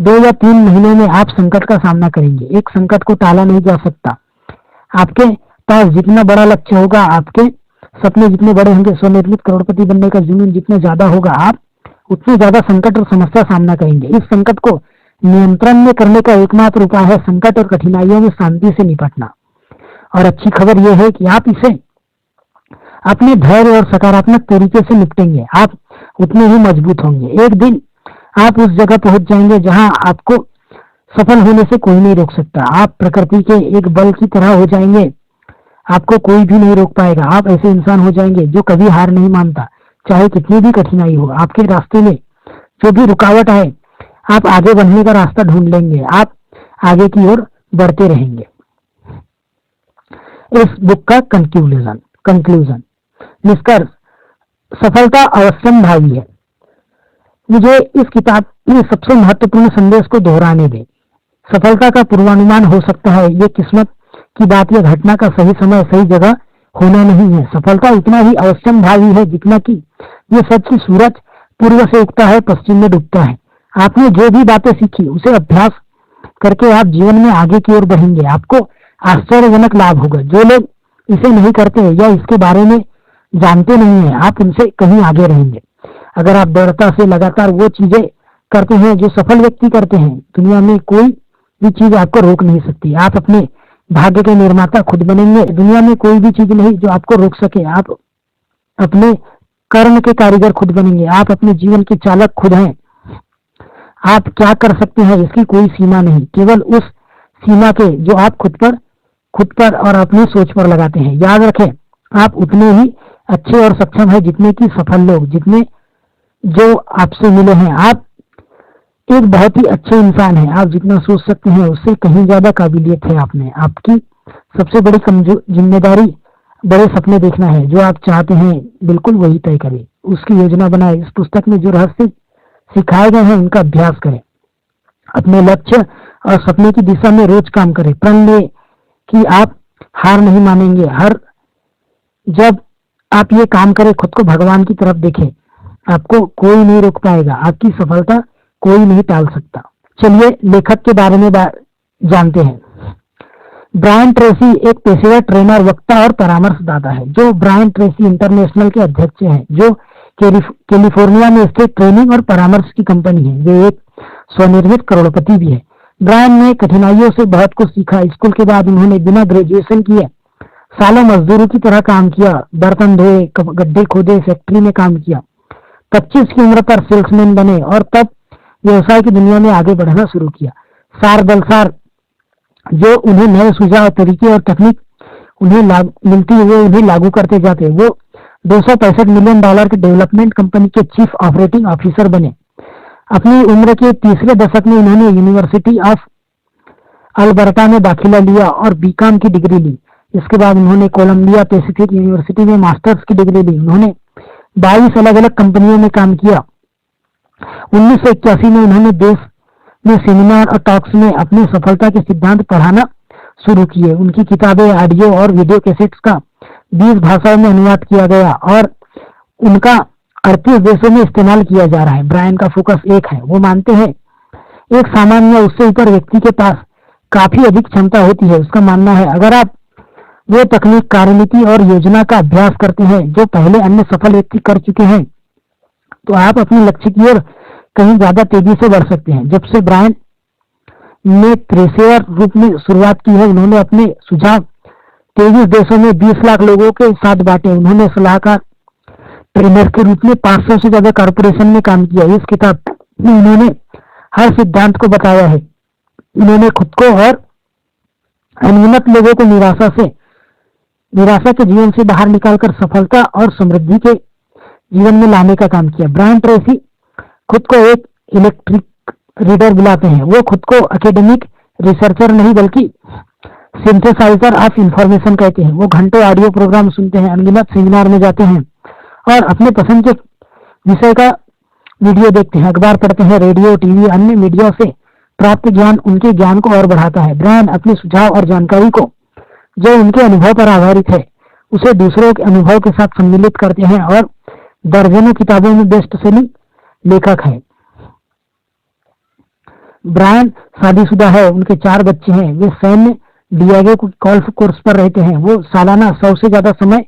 2 या 3 महीने में आप संकट का सामना करेंगे। एक संकट को टाला नहीं जा सकता। आपके पास जितना बड़ा लक्ष्य होगा, आपके सपने जितने बड़े होंगे, स्वनिर्मित करोड़पति बनने का जुनून जितना ज्यादा होगा, आप उतने ज्यादा संकट और समस्या सामना करेंगे। इस संकट को नियंत्रण में करने का एकमात्र उपाय है संकट और कठिनाइयों में शांति से निपटना। और अच्छी खबर यह है कि आप इसे अपने धैर्य और सकारात्मक तरीके से निपटेंगे, आप उतने ही मजबूत होंगे। एक दिन आप उस जगह पहुंच जाएंगे जहां आपको सफल होने से कोई नहीं रोक सकता। आप प्रकृति के एक बल की तरह हो जाएंगे, आपको कोई भी नहीं रोक पाएगा। आप ऐसे इंसान हो जाएंगे जो कभी हार नहीं मानता, चाहे कितनी भी कठिनाई हो। आपके रास्ते में जो भी रुकावट आए, आप आगे बढ़ने का रास्ता ढूंढ लेंगे, आप आगे की ओर बढ़ते रहेंगे। इस बुक का कंक्लूजन निष्कर्ष, सफलता अवश्यंभावी है। मुझे इस किताब में सबसे महत्वपूर्ण संदेश को दोहराने दें। सफलता का पूर्वानुमान हो सकता है, ये किस्मत की बात या घटना का सही समय सही जगह होना नहीं है। सफलता उतना ही अवश्यंभावी है जितना कि ये सच कि सूरज पूर्व से उगता है, पश्चिम में डूबता है। आपने जो भी बातें सीखी उसे अभ्यास करके आप जीवन में आगे की ओर बढ़ेंगे। आपको आश्चर्यजनक लाभ होगा। जो लोग इसे नहीं करते या इसके बारे में जानते नहीं है, आप उनसे कहीं आगे रहेंगे। अगर आप दृढ़ता से लगातार वो चीजें करते हैं जो सफल व्यक्ति करते हैं, दुनिया में कोई भी चीज आपको रोक नहीं सकती। आप अपने भाग्य के निर्माता खुद बनेंगे। दुनिया में कोई भी चीज नहीं जो आपको रोक सके। आप अपने कर्म के कारीगर खुद बनेंगे। आप अपने जीवन के चालक खुद हैं। आप क्या कर सकते हैं इसकी कोई सीमा नहीं, केवल उस सीमा के जो आप खुद पर और अपनी सोच पर लगाते हैं। याद रखें, आप उतने ही अच्छे और सक्षम हैं जितने की सफल लोग जितने जो आपसे मिले हैं। आप एक बहुत ही अच्छे इंसान हैं। आप जितना सोच सकते हैं उससे कहीं ज्यादा काबिलियत है आप में। आपकी सबसे बड़ी जिम्मेदारी बड़े सपने देखना है। जो आप चाहते हैं बिल्कुल वही तय करें, उसकी योजना बनाए। इस पुस्तक में जो रहस्य सिखाए गए हैं उनका अभ्यास करें। अपने लक्ष्य और सपने की दिशा में रोज काम करें। प्रण लें कि आप हार नहीं मानेंगे। जब आप ये काम करें, खुद को भगवान की तरफ देखें। आपको कोई नहीं रोक पाएगा। आपकी सफलता कोई नहीं टाल सकता। चलिए लेखक के बारे में जानते हैं। ब्रायन ट्रेसी एक पेशेवर ट्रेनर, वक्ता और परामर्शदाता है। जो ब्रायन ट्रेसी इंटरनेशनल के अध्यक्ष हैं, जो कैलिफोर्निया में स्थित ट्रेनिंग और परामर्श की कंपनी है। वे एक स्वनिर्मित करोड़पति भी है। ब्रायन ने कठिनाइयों से बहुत कुछ सीखा। स्कूल के बाद उन्होंने बिना ग्रेजुएशन किए सालों मजदूरों की तरह काम किया। बर्तन धोए, गड्ढे खोदे, फैक्ट्री में काम किया। 25 की उम्र पर सेल्समैन बने और तब व्यवसाय की दुनिया में आगे बढ़ना शुरू किया। सार दल सार जो उन्हें नए सुझाव, तरीके और तकनीक उन्हें मिलती है, वो उन्हें लागू करते जाते। वो $265 मिलियन की डेवलपमेंट कंपनी के चीफ ऑपरेटिंग ऑफिसर बने। अपनी उम्र के तीसरे दशक में उन्होंने यूनिवर्सिटी ऑफ अल्बर्टा में दाखिला लिया और बीकॉम की डिग्री ली। इसके बाद उन्होंने कोलंबिया पैसिफिक यूनिवर्सिटी में मास्टर्स की डिग्री ली। उन्होंने 22 अलग अलग कंपनियों में काम किया। 1981 में उन्होंने देश में सेमिनार और टॉक्स में अपनी सफलता के सिद्धांत पढ़ाना शुरू किए। उनकी किताबें, ऑडियो और वीडियो कैसेट्स का 20 भाषाओं में अनुवाद किया गया और उनका 38 देशों में इस्तेमाल किया जा रहा है। ब्रायन का फोकस एक है। वो मानते हैं एक सामान्य या उससे ऊपर व्यक्ति के पास काफी अधिक क्षमता होती है। उसका मानना है अगर आप वो तकनीक, कार्यनीति और योजना का अभ्यास करते हैं जो पहले अन्य सफल व्यक्ति कर चुके हैं, तो आप अपने लक्ष्य की ओर कहीं ज्यादा तेजी से बढ़ सकते हैं। जब से ब्रायन ने पेशेवर रूप में शुरुआत की है, उन्होंने अपने सुझाव 23 देशों में 20 लाख लोगों के साथ बांटे। उन्होंने सलाहकार ट्रेनर के रूप में 500 से ज्यादा कॉर्पोरेशन में काम किया। इस किताब में उन्होंने हर सिद्धांत को बताया है। उन्होंने खुद को और अनगिनत लोगों को निराशा के जीवन से बाहर निकालकर सफलता और समृद्धि के जीवन में लाने का काम किया। ब्रायन ट्रेसी खुद को एक इलेक्ट्रिक रीडर बुलाते हैं। वो खुद को एकेडमिक रिसर्चर नहीं बल्कि सिंथेसाइजर ऑफ इंफॉर्मेशन कहते हैं। वो घंटों ऑडियो प्रोग्राम सुनते हैं, अनगिनत सेमिनार में जाते हैं और अपने पसंद के विषय का वीडियो देखते हैं, अखबार पढ़ते हैं, रेडियो, टीवी, अन्य मीडिया से प्राप्त ज्ञान उनके ज्ञान को और बढ़ाता है। ब्रेन अपने सुझाव और जानकारी को जो उनके अनुभव पर आधारित है उसे दूसरों के अनुभव के साथ सम्मिलित करते हैं और दर्जनों किताबों में बेस्ट सेलिंग लेखक है। ब्रायन शादीशुदा है, उनके 4 बच्चे हैं। वे सैन्य डियागो गोल्फ कोर्स पर रहते हैं। वो सालाना 100 से ज्यादा समय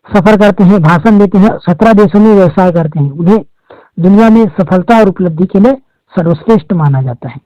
सफर करते हैं, भाषण देते हैं, 17 देशों में व्यवसाय करते हैं। उन्हें दुनिया में सफलता और उपलब्धि के लिए सर्वश्रेष्ठ माना जाता है।